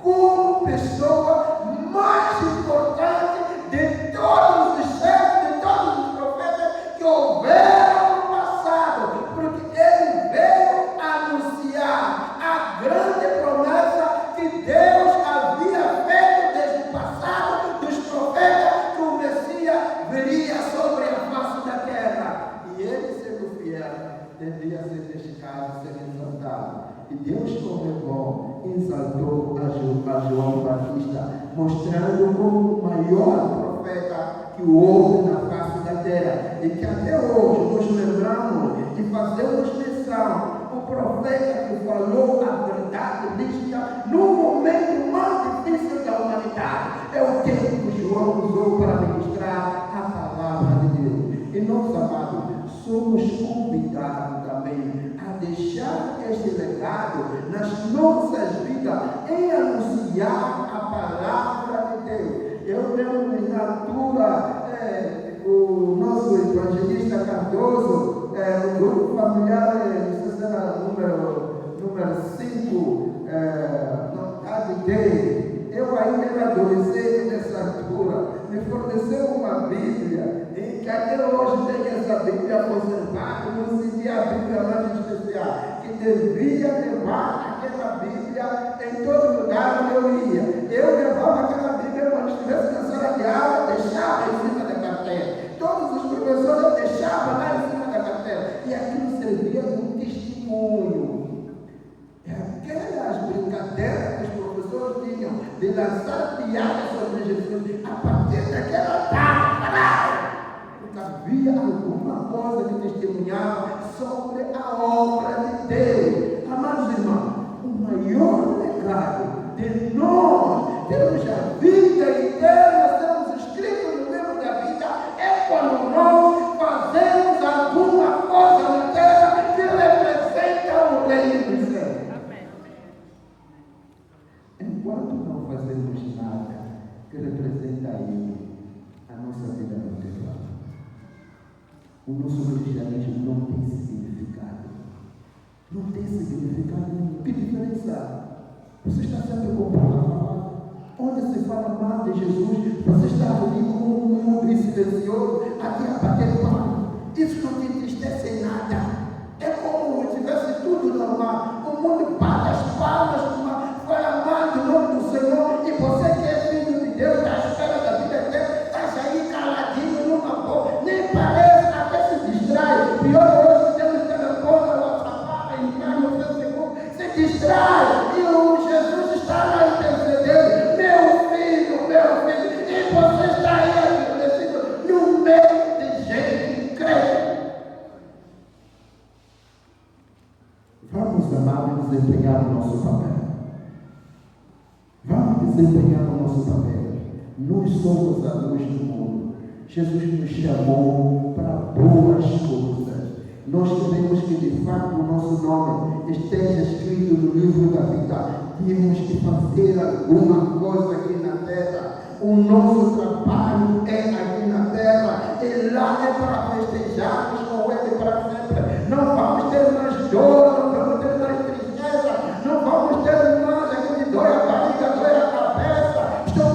como pessoa mais importante de todos os servos, de todos os profetas que houveram no passado, porque ele veio anunciar a grande promessa que Deus havia feito desde o passado dos profetas, que o Messias viria sobre a face da terra. E ele, sendo fiel, devia ser dedicado, ser exaltado. E Deus, como é bom, exaltou a João Batista, mostrando como o maior profeta que houve na face da terra. E que até hoje nos lembramos e fazemos menção. O profeta que falou a verdade lícita no momento mais difícil da humanidade. É o tempo que João usou para ministrar a palavra de Deus. E nós, amados, somos convidados também a deixar este legado nas nossas vidas em anunciar a palavra de Deus. Eu lembro na altura, o nosso evangelista Cardoso, o grupo familiar, não sei se era número 5, dele. Eu ainda era adolescente nessa altura, me forneceu uma Bíblia, em que até hoje tem essa Bíblia conservada, no CD a Bíblia mais especial, que devia levar aquela Bíblia em todo lugar onde eu ia. Eu levava aquela Bíblia quando estivesse na sala de aula, deixava em cima da carteira. Todos os professores deixavam lá em cima da carteira. E aquilo servia de um testemunho. Aquelas brincadeiras que os professores tinham de lançar piadas sobre Jesus, a partir daquela data, porque havia alguma coisa que testemunhava sobre a obra de Deus. Amados irmãos, o maior legado de nós termos a vida eterna, sermos escritos no livro da vida, é quando nós fazemos alguma coisa na terra que representa o reino dos céus. Enquanto não fazemos nada que representa Ele, a nossa vida não tem valor. O nosso cristianismo não tem significado. Não tem significado nenhum. Que diferença? Você está sempre comprando a palavra. Onde se fala mal de Jesus, você está ali como um mundo silencioso, aqui a bater palma. Isso não te entristece em nada. É como se tivesse tudo normal. O mundo bate as palmas, fala mal do nome do Senhor, e você que é filho de Deus, está à espera da vida eterna, está aí caladinho numa boca, nem parece, até se distrai. Pior hoje, temos telefone, WhatsApp, entrar no Facebook, se distrai, e o Jesus está lá intercedendo, meu filho, e você está aí adormecido no meio de gente incrédula. Vamos, amados, desempenhar o nosso papel. Vamos desempenhar o nosso papel. Nós somos a luz do mundo. Jesus nos chamou para boas coisas. Nós queremos que de fato o nosso nome esteja escrito no livro da vida. Temos que fazer alguma coisa aqui na terra. O nosso trabalho é aqui na terra. E lá é para festejarmos com Ele para sempre. Não vamos ter mais dor, não vamos ter mais tristeza, não vamos ter mais aquele dor a barriga, dor a cabeça. Estou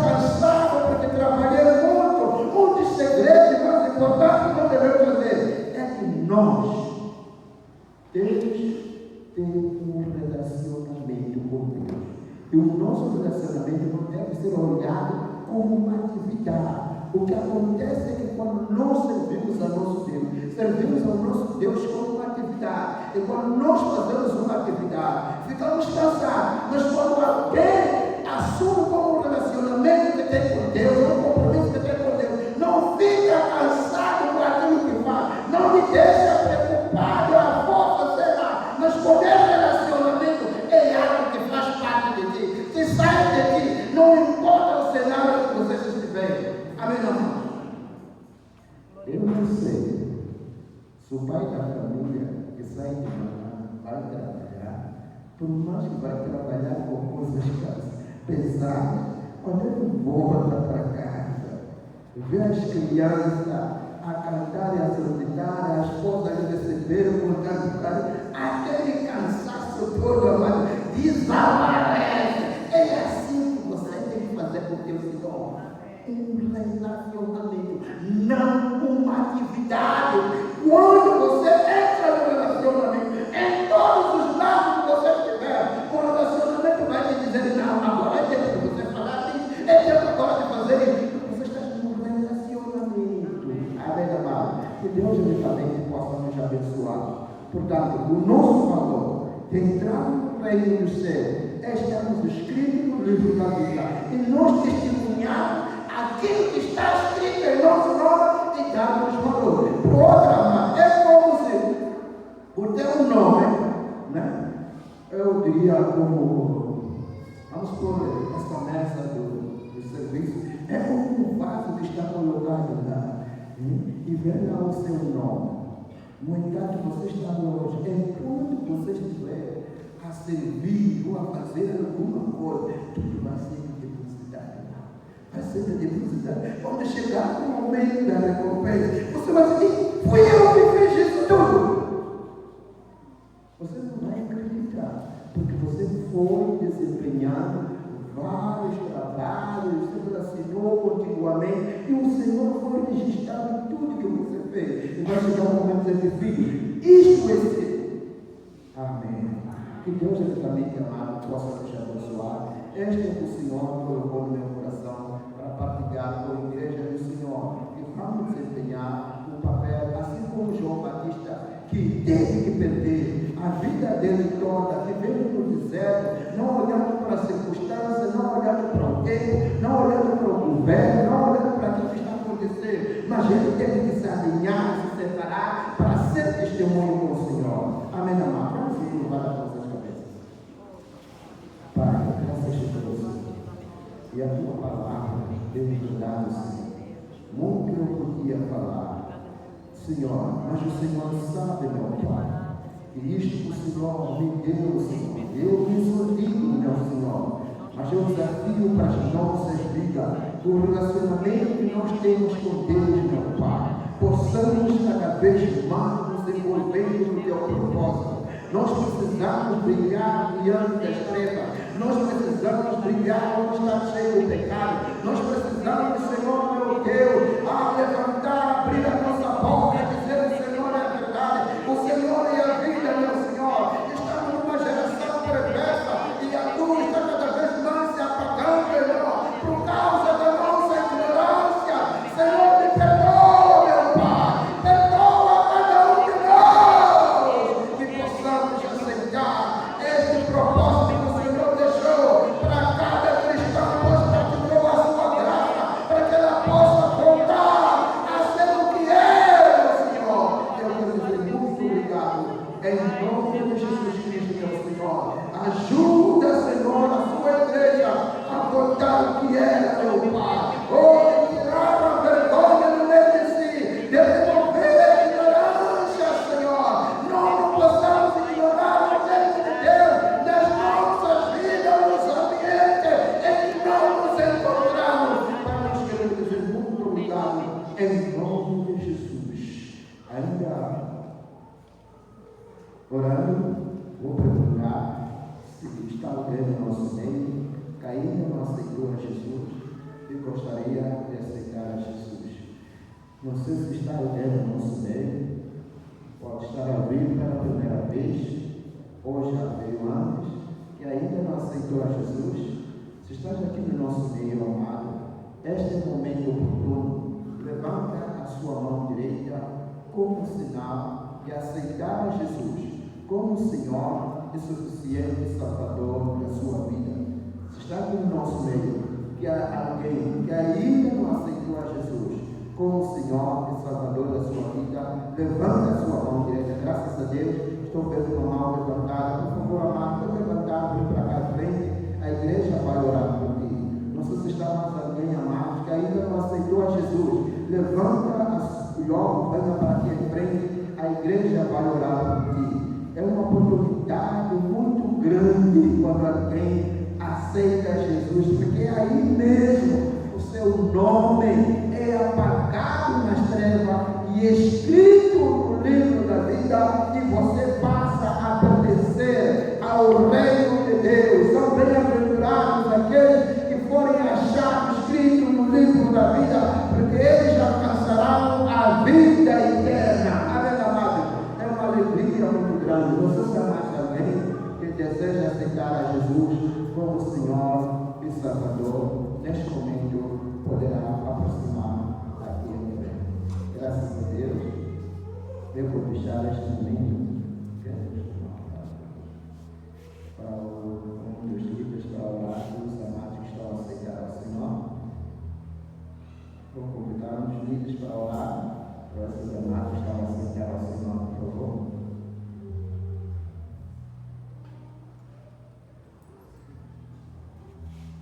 Deus. E o nosso relacionamento não deve ser olhado como uma atividade. O que acontece é que quando nós servimos a nosso Deus, servimos ao nosso Deus como uma atividade. E quando nós fazemos uma atividade, ficamos cansados. Mas quando alguém assume como um relacionamento que tem com Deus, um compromisso que tem com Deus, não fica cansado por aquilo que faz, não me deixa preocupado, a força será. Mas qualquer relacionamento é algo que faz parte de ti, que sai de ti, não importa o cenário que você estiver. Amém, irmão? Eu não sei se o pai da família que sai de manhã vai trabalhar, por mais que vai trabalhar com coisas pesadas, quando ele volta para casa, vê as crianças a cantar e a saltitar, a esposa a receber com tanto carinho, aquele cansaço todo, amado, desaparece. É assim que você tem que fazer com o teu Senhor. Um relacionamento, não uma atividade. Quando você entra no relacionamento, em todos os lados que você estiver, o relacionamento vai te dizer: não, agora é tempo de você falar isso, é tempo agora de fazer isso. Você está num relacionamento. Amém, amado? Que Deus unicamente possa nos abençoar. Portanto, o nosso valor de entrar no reino do céu é estarmos escritos no livro da vida e nós testemunhamos aquilo que está escrito em nosso nome e darmos valor. Por outra mão, é como se o teu nome, né? Eu diria como, vamos por essa mesa do serviço, é como um vaso que está colocado lá, e vem lá o seu nome. No entanto, você está longe. Enquanto você estiver a servir ou a fazer alguma coisa, tudo vai ser depositado. Vai ser depositado. Quando chegar no momento da recompensa, você vai dizer: fui eu que fiz isso tudo. Você não vai acreditar, porque você foi desempenhando vários trabalhos, você assinou continuamente, e o Senhor foi registrado em tudo que você fez. E vai chegar um momento de dizer: filho, isto é seu. Amém. Que Deus, exatamente amado, possa nos abençoar. Este é o que o Senhor colocou no meu coração para partilhar com a igreja do Senhor. E vamos desempenhar o papel, assim como João Batista, que teve que perder a vida dele toda, vivendo no deserto, não olhando para as circunstâncias, não olhando para o tempo, não olhando para o governo, não olhando para aquilo que está acontecendo, mas ele teve que se alinhar, se separar para ser testemunho com o Senhor. Amém, amado? Vamos curvar as nossas cabeças. Pai, graças a Deus, e a tua palavra tem me ajudado, Senhor. Muito eu podia falar, Senhor, mas o Senhor sabe, meu Pai. E isto que o Senhor me deu, Senhor. Eu me sorrindo, meu Senhor. Mas eu desafio para as nossas vidas, o relacionamento que nós temos com Deus, meu Pai. Possamos cada vez mais nos envolver no teu propósito. Nós precisamos brilhar diante das trevas. Nós precisamos brilhar onde está cheio o pecado. Nós precisamos, Senhor, meu Deus, a levantar, abrir a nossa boca e dizer: o Senhor é a verdade, o Senhor é a vida, meu Senhor. Estamos numa geração perversa e a tua está cada vez mais se apagando, Senhor, por causa da nossa ignorância. Senhor, me perdoa, meu Pai, perdoa cada um de nós, que possamos aceitar este propósito que o Senhor deixou para cada cristão, pois partilhou a sua graça, para que ela possa voltar a ser o que é, meu Senhor. Eu quero dizer muito obrigado, em nome de Jesus Cristo, meu Senhor. Ajuda, Senhor, a sua igreja a voltar o que era, meu Pai. Oh, tirar a vergonha do meio de si, de remover a ignorância, Senhor. Não possamos ignorar o reino de Deus nas nossas vidas, nos ambientes em que não nos encontramos. Pai, nós queremos dizer muito obrigado, em nome de Jesus. Ainda orando, vou perguntar se está alguém no nosso meio, caindo no Senhor Jesus, e gostaria de aceitar a Jesus. Não sei se está alguém no nosso meio, pode estar a vir pela primeira vez, ou já veio antes, que ainda não aceitou a Jesus, se estás aqui no nosso meio, amado, este é o momento oportuno. Levanta a sua mão direita como sinal de aceitar a Jesus como Senhor e suficiente Salvador da sua vida. Se está aqui no nosso meio, que há alguém que ainda não aceitou a Jesus como Senhor e Salvador da sua vida, levanta a sua mão direita. Graças a Deus, estou vendo uma mão levantada. Por favor, amado, pode levantar, vem para cá à frente. A igreja vai orar por ti. Não sei se está mais alguém, amado, que ainda não aceitou a Jesus. Levanta logo, venha para aqui à frente. A igreja vai orar por ti. É uma oportunidade muito grande quando alguém aceita Jesus, porque aí mesmo o seu nome é apagado nas trevas e escrito no livro da vida, e você passa a pertencer ao reino de Deus. São bem-aventurados aqueles que forem achados escritos no livro da vida, porque eles alcançarão a vida eterna. Amém, amado? É uma alegria muito grande. Você sabe mais alguém que deseja aceitar a Jesus como Senhor e Salvador? Neste momento poderá aproximar aqui em frente. Graças a Deus, eu vou deixar este momento para um dos líderes para orar pelos amados que estão a aceitar ao Senhor. Vou convidar um dos líderes para orar para esses amados que estão a aceitar ao Senhor, por favor.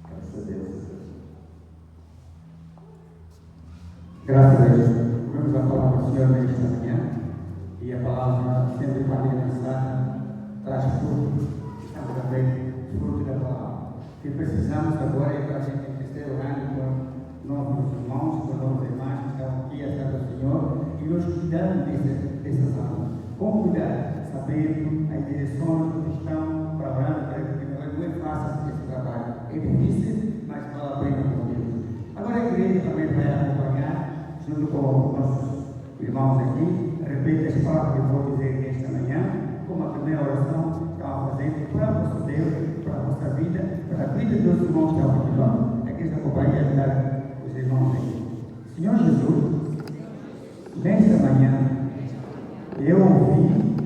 Graças a Deus. Graças a Deus. Vamos a palavra do Senhor nesta manhã. E a palavra, sempre quando é lançada, traz fruto. Estamos também fruto da palavra. O que precisamos agora é para a gente esteja orando por nossos irmãos, por nossas irmãs que estão aqui a casa do Senhor e nos cuidando dessas almas. Com cuidado, sabendo as direções que estão trabalhando para que não é fácil esse trabalho. É difícil, mas vale a pena com Deus. Agora a igreja também vai acompanhar, junto com nossos irmãos aqui. Repete as palavras que eu vou dizer nesta manhã, como a primeira oração que estava fazendo para o vosso Deus, para a vossa vida, para a vida dos irmãos que estão aqui lá. A igreja acompanha ajudar os irmãos aqui. Senhor Jesus, nesta manhã eu ouvi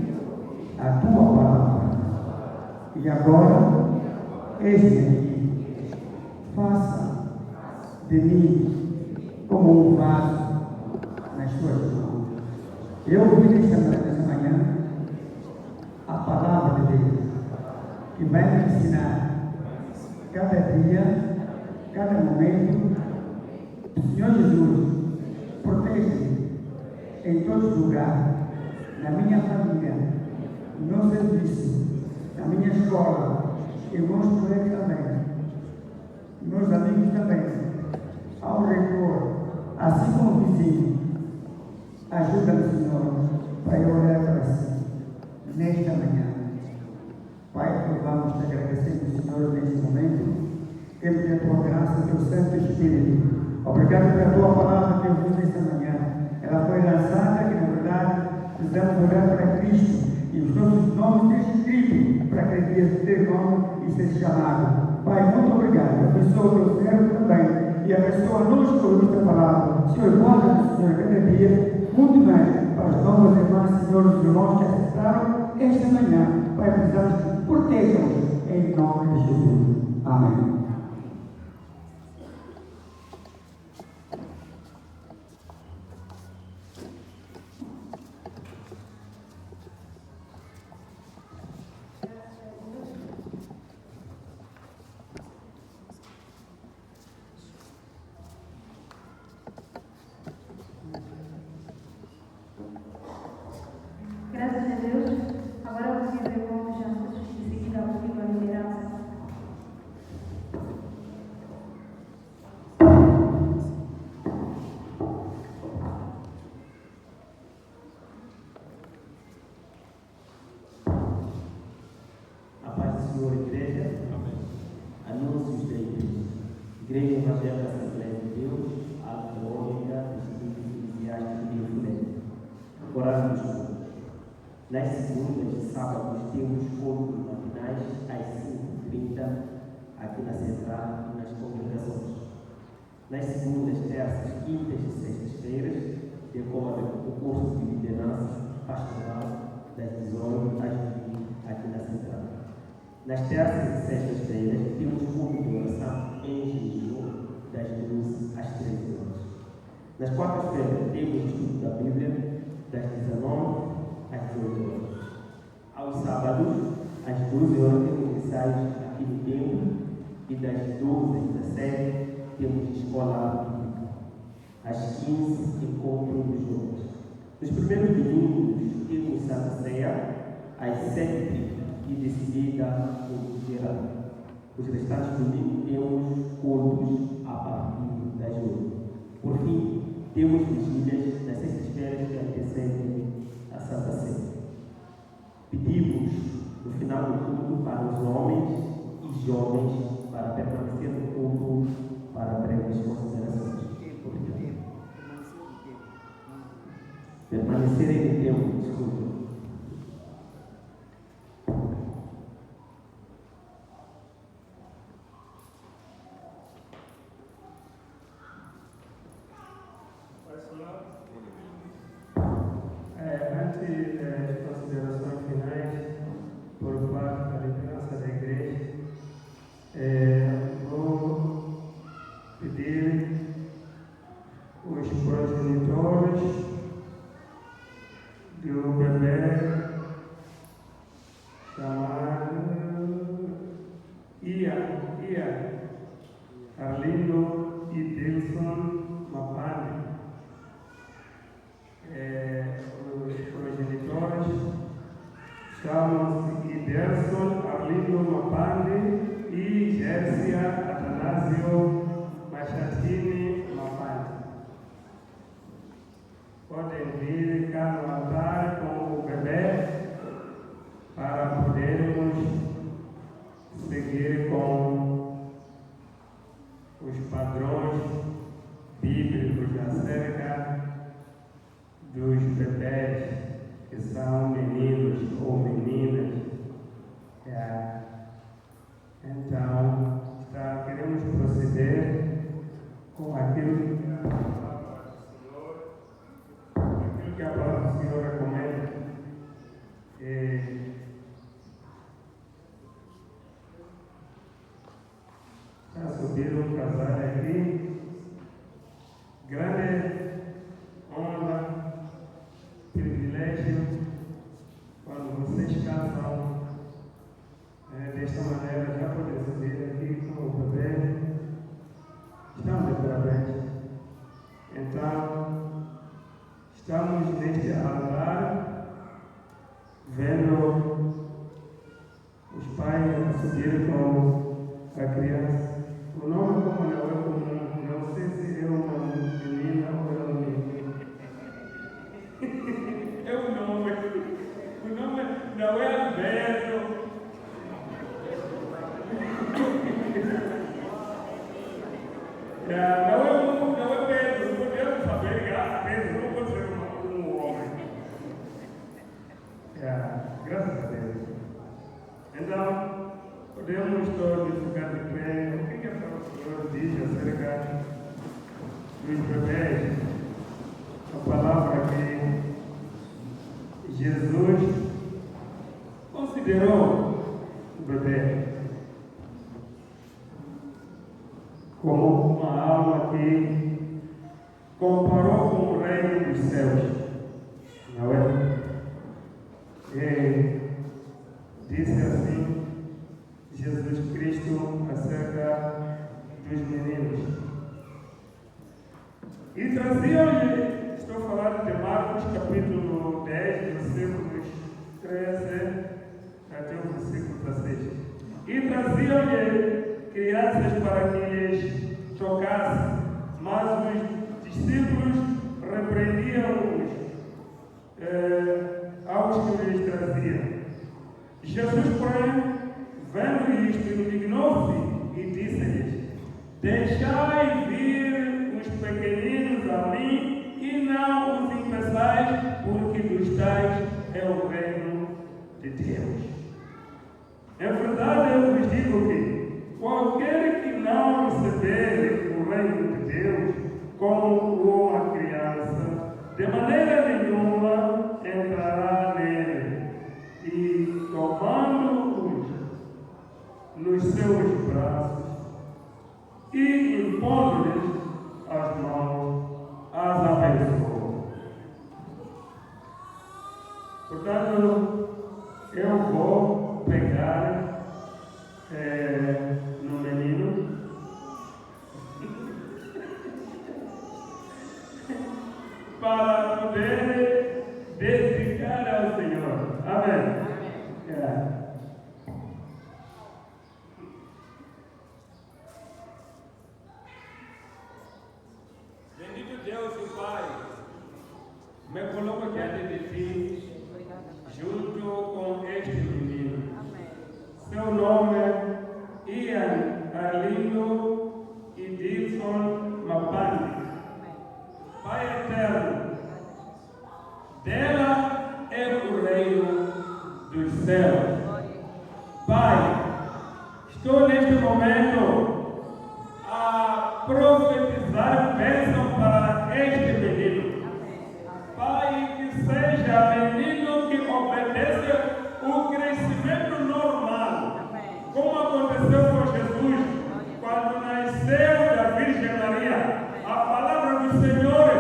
a tua palavra e agora eis-me aqui. Faça de mim como um vaso nas tuas mãos. Eu ouvi nessa manhã a palavra de Deus, que vai me ensinar cada dia, cada momento. Senhor Jesus, protege-me em todos os lugares, na minha família, no meu serviço, na minha escola, e meus colegas também, meus amigos também, ao reitor, assim como o vizinho. Ajuda-me, Senhor, para eu olhar para si nesta manhã. Pai, nós vamos te agradecer, Senhor, neste momento. Temos a tua graça, teu Santo Espírito. Obrigado pela tua palavra que eu vi nesta manhã. Ela foi lançada que, na verdade, precisamos olhar para Cristo e os nossos nomes estão escritos para que ele ter nome e ser chamado. Pai, muito obrigado. Abençoa o teu servo também e abençoa-nos com esta palavra. Senhor, guarda-nos, Senhor, cada dia. Muito mais para as novas irmãs, Senhor, os irmãos que aceitaram esta manhã. Pai, precisamos que protejam-nos em nome de Jesus. Amém. Graças a Deus. Agora eu convido o irmão Jesus em seguida ao vivo a liderança. A paz do Senhor, igreja. Anúncios da igreja. Igreja Evangélica Assembleia de Deus, Alfa e Ômega, Espírito Eclesiástico de Influência. Horário dos cultos. Nas segundas e sábados temos cultos matinais às 5h30 30, aqui na Central e nas congregações. Nas segundas, terças, quintas e sextas-feiras, decorre o curso de liderança pastoral das 18 às 20 aqui na Central. Nas terças e sextas-feiras, temos culto de oração em jejum das 12 às 13 horas. Nas quartas-feiras, temos o estudo da Bíblia das 19 às 18 horas. Aos sábados, às 12 horas, temos ensaios aqui no templo e das 12 às 17 temos escola bíblica. Às 15, encontro dos jovens. Nos primeiros domingos, temos Santa Ceia às 7h e de seguida o geral. Os restantes domingos temos cultos a partir das 8. Por fim, temos vigílias nas sextas-feiras que antecedem a Santa Ceia. Pedimos, no final do culto, para os homens e jovens para permanecer no culto para breves considerações. Obrigado. Permanecerem no tempo, desculpa. Antes das considerações finais, por parte da liderança da igreja, vou pedir os progenitores do bebê chamado Ia Arlindo e Dilson Mapane. Os progenitores chamam-se Iderson Arlindo Mapane e Gércia Atanásio Machatini Mapane. Podem vir cá no altar com o bebê para podermos seguir com os padrões bíblicos acerca dos bebés que são meninos ou meninas. Então, queremos proceder com aquilo que a palavra do Senhor recomenda. Está subindo um casal aqui. Grande honra, privilégio, quando vocês casam desta maneira, já podem subir aqui com o bebê. Estamos de parabéns. Então, estamos neste altar, vendo os pais subir com a criança. O nome, como não é comum, não sei se é uma menina ou é um menino. É o nome não é Alberto. Não é Pedro, podemos saber que Pedro não pode ser um homem. Graças a Deus. Então, podemos todos ficar de pé. O que a palavra do Senhor diz acerca dos bebês? A palavra que Jesus considerou o bebê como uma alma que comparou com o reino dos céus, não é? E disse assim Jesus Cristo acerca dos meninos. E traziam-lhe, estou falando de Marcos capítulo 10, versículos 13 até o versículo 16. E traziam-lhe crianças para que lhes tocasse, mas os discípulos repreendiam-os aos que lhes traziam. Jesus, porém, vendo isto, indignou-se e disse-lhes: deixai vir os pequeninos a mim e não os impeçais, porque dos tais é o reino de Deus. Em verdade, verdade eu vos digo que qualquer que não receber o reino de Deus como uma criança, de maneira nenhuma entrará nele. E tomando-os nos seus braços e impondo-lhes as mãos, as abençoou. Portanto, eu vou pegar no menino para poder dedicar ao Senhor. Amém. Bendito Deus e Pai, me coloco diante de Ti, junto com este menino. Seu nome é Ian Arlindo e Dilson Mapandi. Pai eterno, dela é o reino dos céus. Pai, estou neste momento a profetizar bênção para este menino. Pai, que seja menino que obedeça o crescimento normal, como aconteceu com Jesus, quando nasceu da Virgem Maria. A palavra do Senhor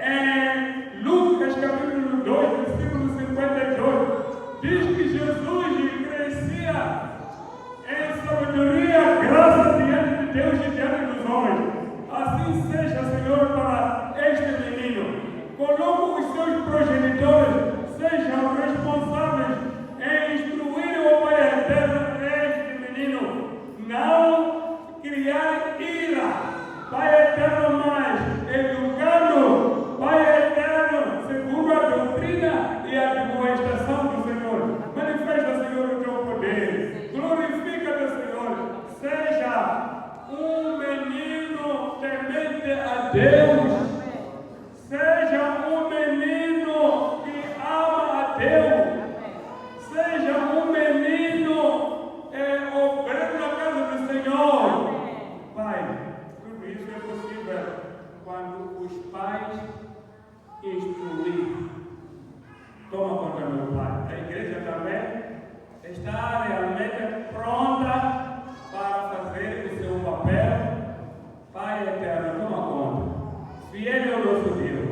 em Lucas capítulo 2, versículo 58, diz que Jesus crescia em sabedoria, graça diante de Deus e diante dos homens. Assim seja, Senhor, para este menino. Coloca os seus progenitores, sejam responsáveis em instruir o Pai eterno este menino. Não criar ira, Pai eterno, mas educando, Pai eterno, segundo a doutrina e a admoestação do Senhor. Manifesta, Senhor, o teu poder. Glorifica-te, Senhor. Seja um menino temente a Deus. Seja um menino que ama a Deus. Seja um menino obreiro na casa do Senhor. Pai, tudo isso é possível quando os pais instruírem. Toma conta, meu Pai. A igreja também está realmente pronta para fazer o seu papel. Pai eterno, toma conta. Fiel é o nosso Deus,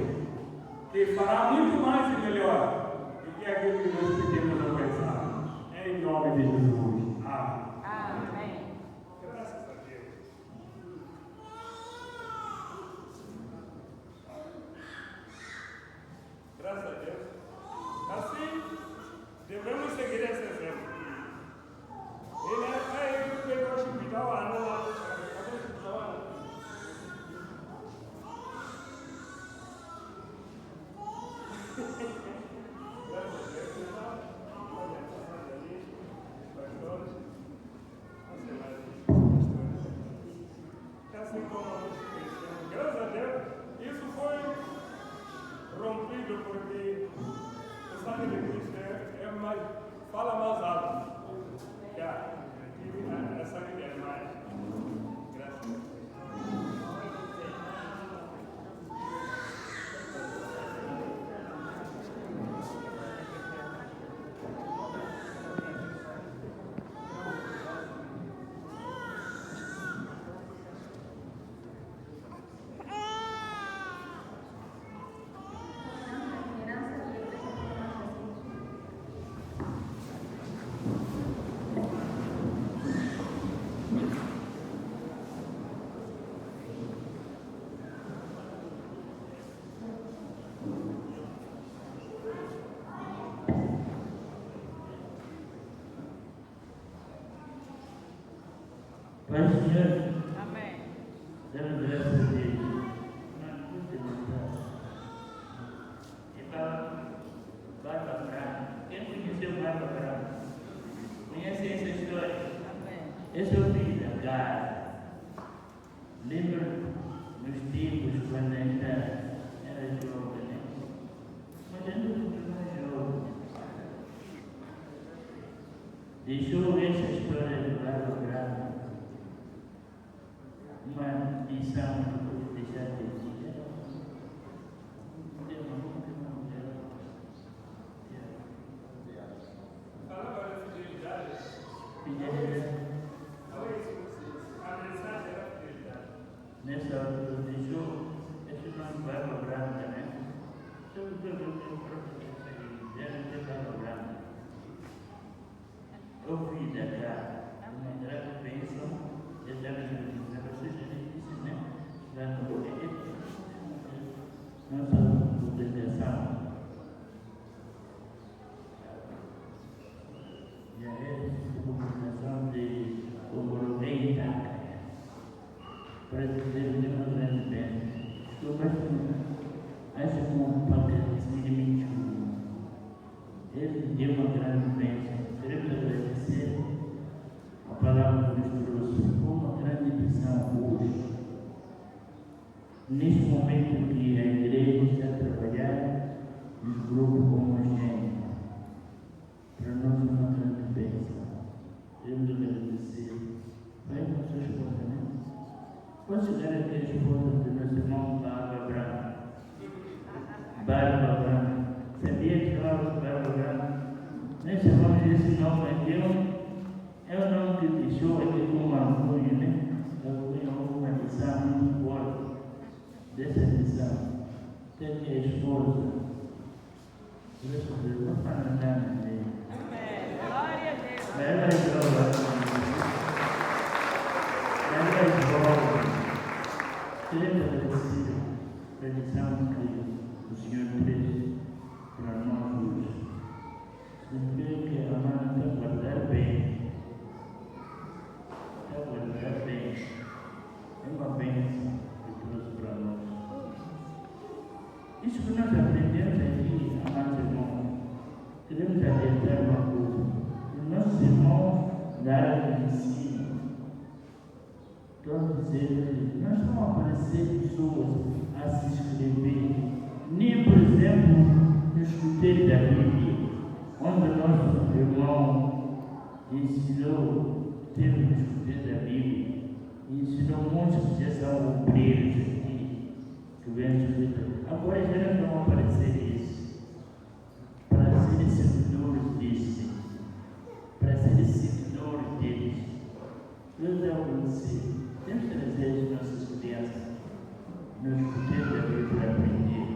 que fará muito mais e melhor do que aquilo que nós pedimos ou pensamos. Em nome de Jesus. Amém. Graças a Deus. Graças a Deus. Assim, devemos seguir esse exemplo. Ele é o hospital, graças a Deus, isso foi rompido porque o sangue de Cristo fala mais alto. A sangue é mais. Graças a Deus. Pai Senhor, Amém. damos graças a Deus. Então, Barba Prata. Quem conheceu Barba Prata? Conhece essa história? Esse é o filho da Gara. Lembra nos tempos quando ainda era jovem, né? Mas ainda não mais jovem. Deixou essa história bendição que deixar de dizer. Fala agora da fidelidade. Fidelidade. Fala isso com vocês. A mensagem era fidelidade. Nessa hora deixou, esse não vai lograr também. Sobre tudo eu tenho que deve ter vai lograr. Eu fui da cá, uma grande bênção, eu deve dizer para vocês, ele disse, né? Lá no nossa organização. E aí, a organização de Ogorobei Itaca. Para dizer que uma grande bênção. Estou acho que um papel de mim. Ele deu uma grande bênção. Queremos agradecer a palavra que nos trouxe. Foi uma grande lição hoje. Neste momento que a igreja está a trabalhar nos grupos como a gente, para nós é uma grande bênção. Queremos agradecer. Vai com a sua esposa, né? Pode chegar aqui a esposa do nosso irmão Barba Branca. Barba Branca. Sabia que chamava Barba Branca? Nós chamamos esse nome aqui, é o nome que deixou aqui com uma orgulho, né? Uma lição muito boa dessa lição. Tem a esposa. Graças a Deus, não fala nada dele. Amém. Glória a Deus. Ela é boa. Ela é boa. Queremos agradecer a lição que o Senhor fez para nós hoje. Significa que a mãe está a guardar bem. Está a guardar bem. É uma bênção que trouxe para nós. Isso que nós aprendemos aqui, amados irmãos, queremos adiantar uma coisa. Os nossos irmãos da área de ensino estão dizendo que não estão a aparecer pessoas a se inscrever, nem, por exemplo, no escuteiro da Bíblia, onde o nosso irmão ensinou, teve no escuteiro da Bíblia, e ensinou muitos que já são obreiros aqui, que vêm escutar. Agora já não vão aparecer isso, para serem seguidores desse, para serem seguidores deles. Eu já conheci. Temos que trazer as nossas crianças no escuteiro da Bíblia para aprender.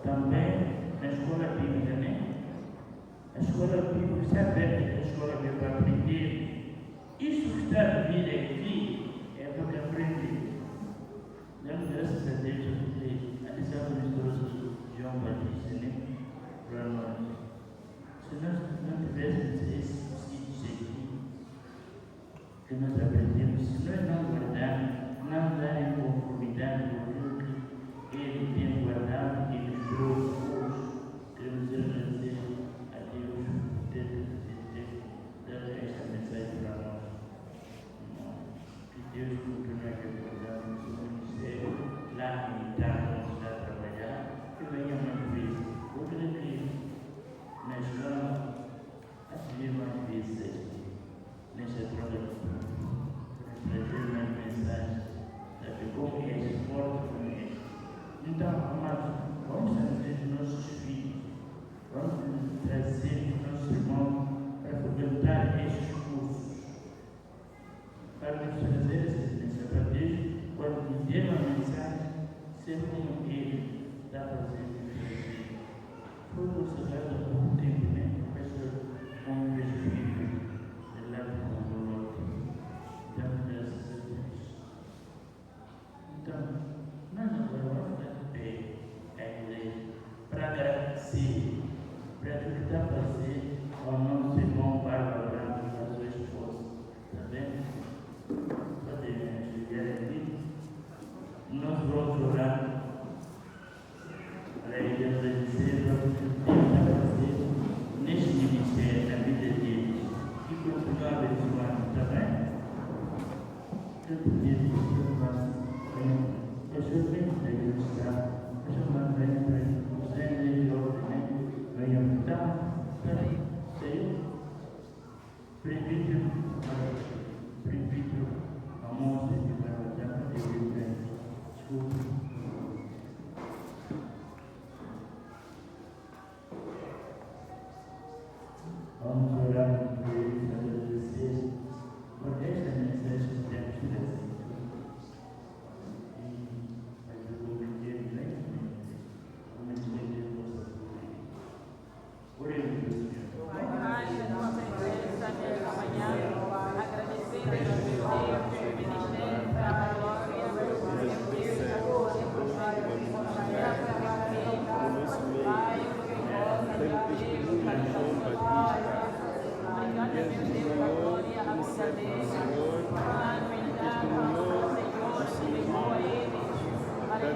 Também na escola bíblica, né? A escola bíblica está aberta, a escola bíblica para aprender. Isso que está a vir aqui é para aprender. Damos graças a Deus porque a lição que nos trouxe João Batista, né? Para nós. Se nós não tivéssemos esses sítios aqui, que nós aprendemos, se nós não guardarmos, não darem conformidade com aquilo que Ele tem guardado e nos trouxe hoje, queremos agradecer a Deus por ter dado esta mensagem para nós. Que Deus continue a recordar no seu ministério, lá em Itália, onde está a trabalhar, que venha mais vezes. Eu creio que na escola, assistir mais vezes aqui, nesta troca trazer mais mensagens, sabe como é esse forte como é. Então, amados, vamos trazer os nossos filhos, vamos trazer os nossos irmãos para frequentar estes cursos, para nos trazer essa experiência para Deus, quando nos der uma mensagem, ser como Ele está fazendo em você. Foi consagrado há pouco tempo, né? Essa homem de espírito, de lá do damos graças a Deus. Então, nós agora vamos dar pé à igreja para agradecer, para o que está a fazer ao nosso irmão Barba Branca e à sua esposa. Está bem? Podem chegar aqui. Nós vamos orar para ele agradecer o que Deus está a fazer neste ministério, na vida deles.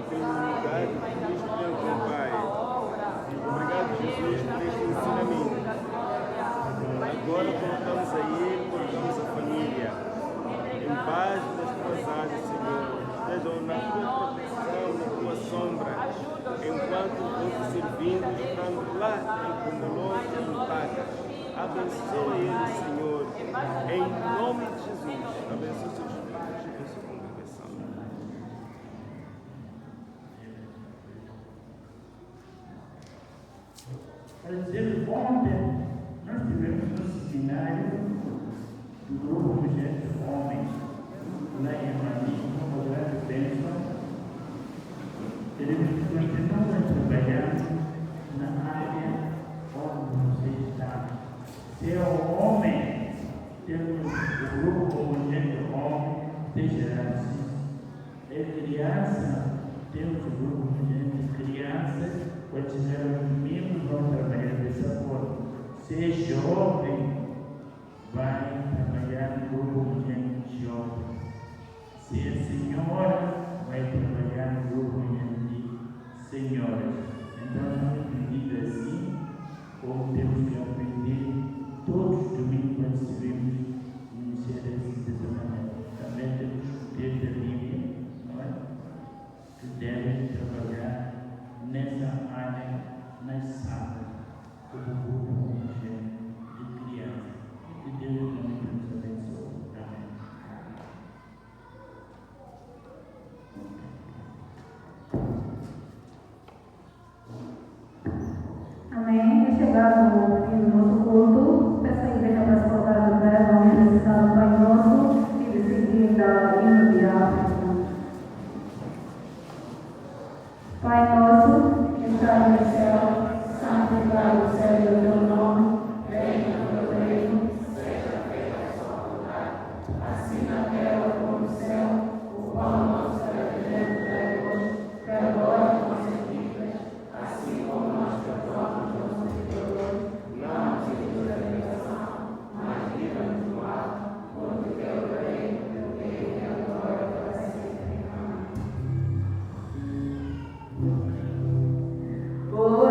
tem unidade de Cristo tem com o Pai. Obrigado, Jesus, por este ensinamento. Agora colocamos a Ele, colocamos a família em paz nas tuas asas, Senhor. Estejam na tua proteção, na tua sombra, enquanto vão te servindo, estando lá em Comelô, em Paga. Abençoa eles, Senhor, em nome de Jesus. Abençoa seus filhos e a sua congregação. Para dizer, ontem nós tivemos no seminário do grupo Gente Homens, lá em Mani, uma grande bênção. Ele continua trabalhando na área onde você está. Se é o homem, temos o grupo como Gente Homem, seja assim. É criança, temos o grupo como Gente Criança, quando tiver os meninos vão trabalhar dessa forma. Se é jovem, vai trabalhar no grupo de jovem. Se é senhora, vai trabalhar no grupo de senhoras. Então, nós aprendemos assim, como temos que aprender todos os domingos quando servimos no Ministério dessa maneira. Também temos que ter a Bíblia, não é? Que devem trabalhar nessa área, nas salas, como grupo de crianças. Que Deus nos abençoe. Amém. É chegado o fim do nosso culto. Peço a igreja para se colocar de pé, vamos recitar o Pai Nosso e de seguida hino de África. Pai nosso, que estás no céu, santificado seja o teu nome, venha o teu reino, seja feita a sua vontade, assim na terra como no céu. O pão nosso quotidiano dai hoje, perdoa as nossas dívidas, assim como nós perdoamos aos devedores. Não nos induz a tentação, mas livra-nos do mal, porque teu é o reino, o poder e a glória para sempre. Amém.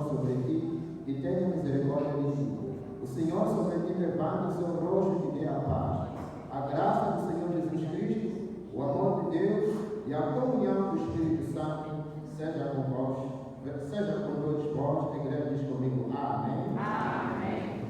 compaixão sobre ti e tenha misericórdia de ti. O Senhor sobre ti levanta o seu rosto e te dê a paz. A graça do Senhor Jesus Cristo, o amor de Deus e a comunhão do Espírito Santo seja com todos vós. A igreja diz comigo, amém. Amém.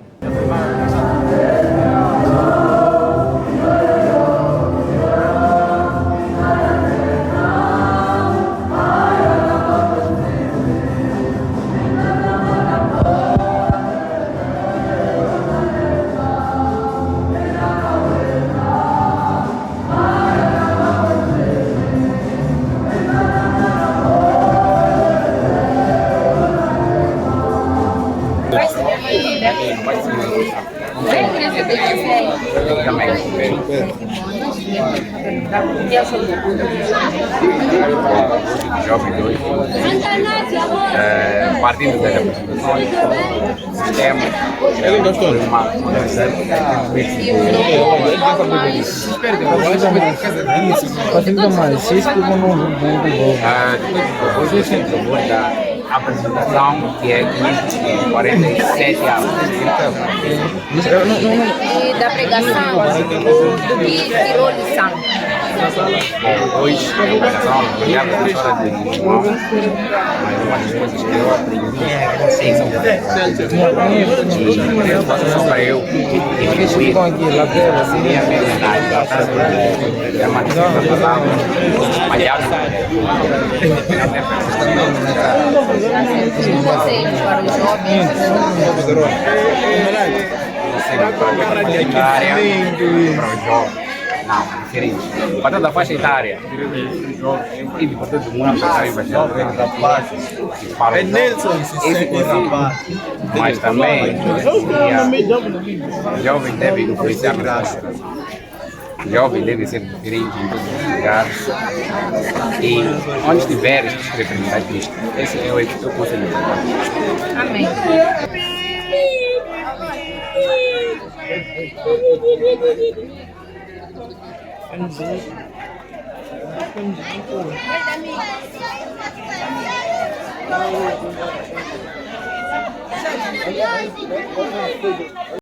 Jovem 2, partindo das apresentações, sistema, hoje eu sinto o favor da apresentação que é 547 aulas. E da pregação do que tirou lição. Hoje, a pregação, a professora de Lisboa, mas uma das coisas que eu aprendi é consciência. E para eu contribuir a minha mentalidade, a manutenção da palavra, malhar Conselhos para os jovens. para os jovens. Não, diferente. Para toda a faixa etária. E para todo mundo que está evangélico. É Nelson, mas também o jovem deve influenciar na sociedade. O jovem deve ser diferente em todos os lugares. E onde estiver, representar Cristo. Esse é o conselho. Amém.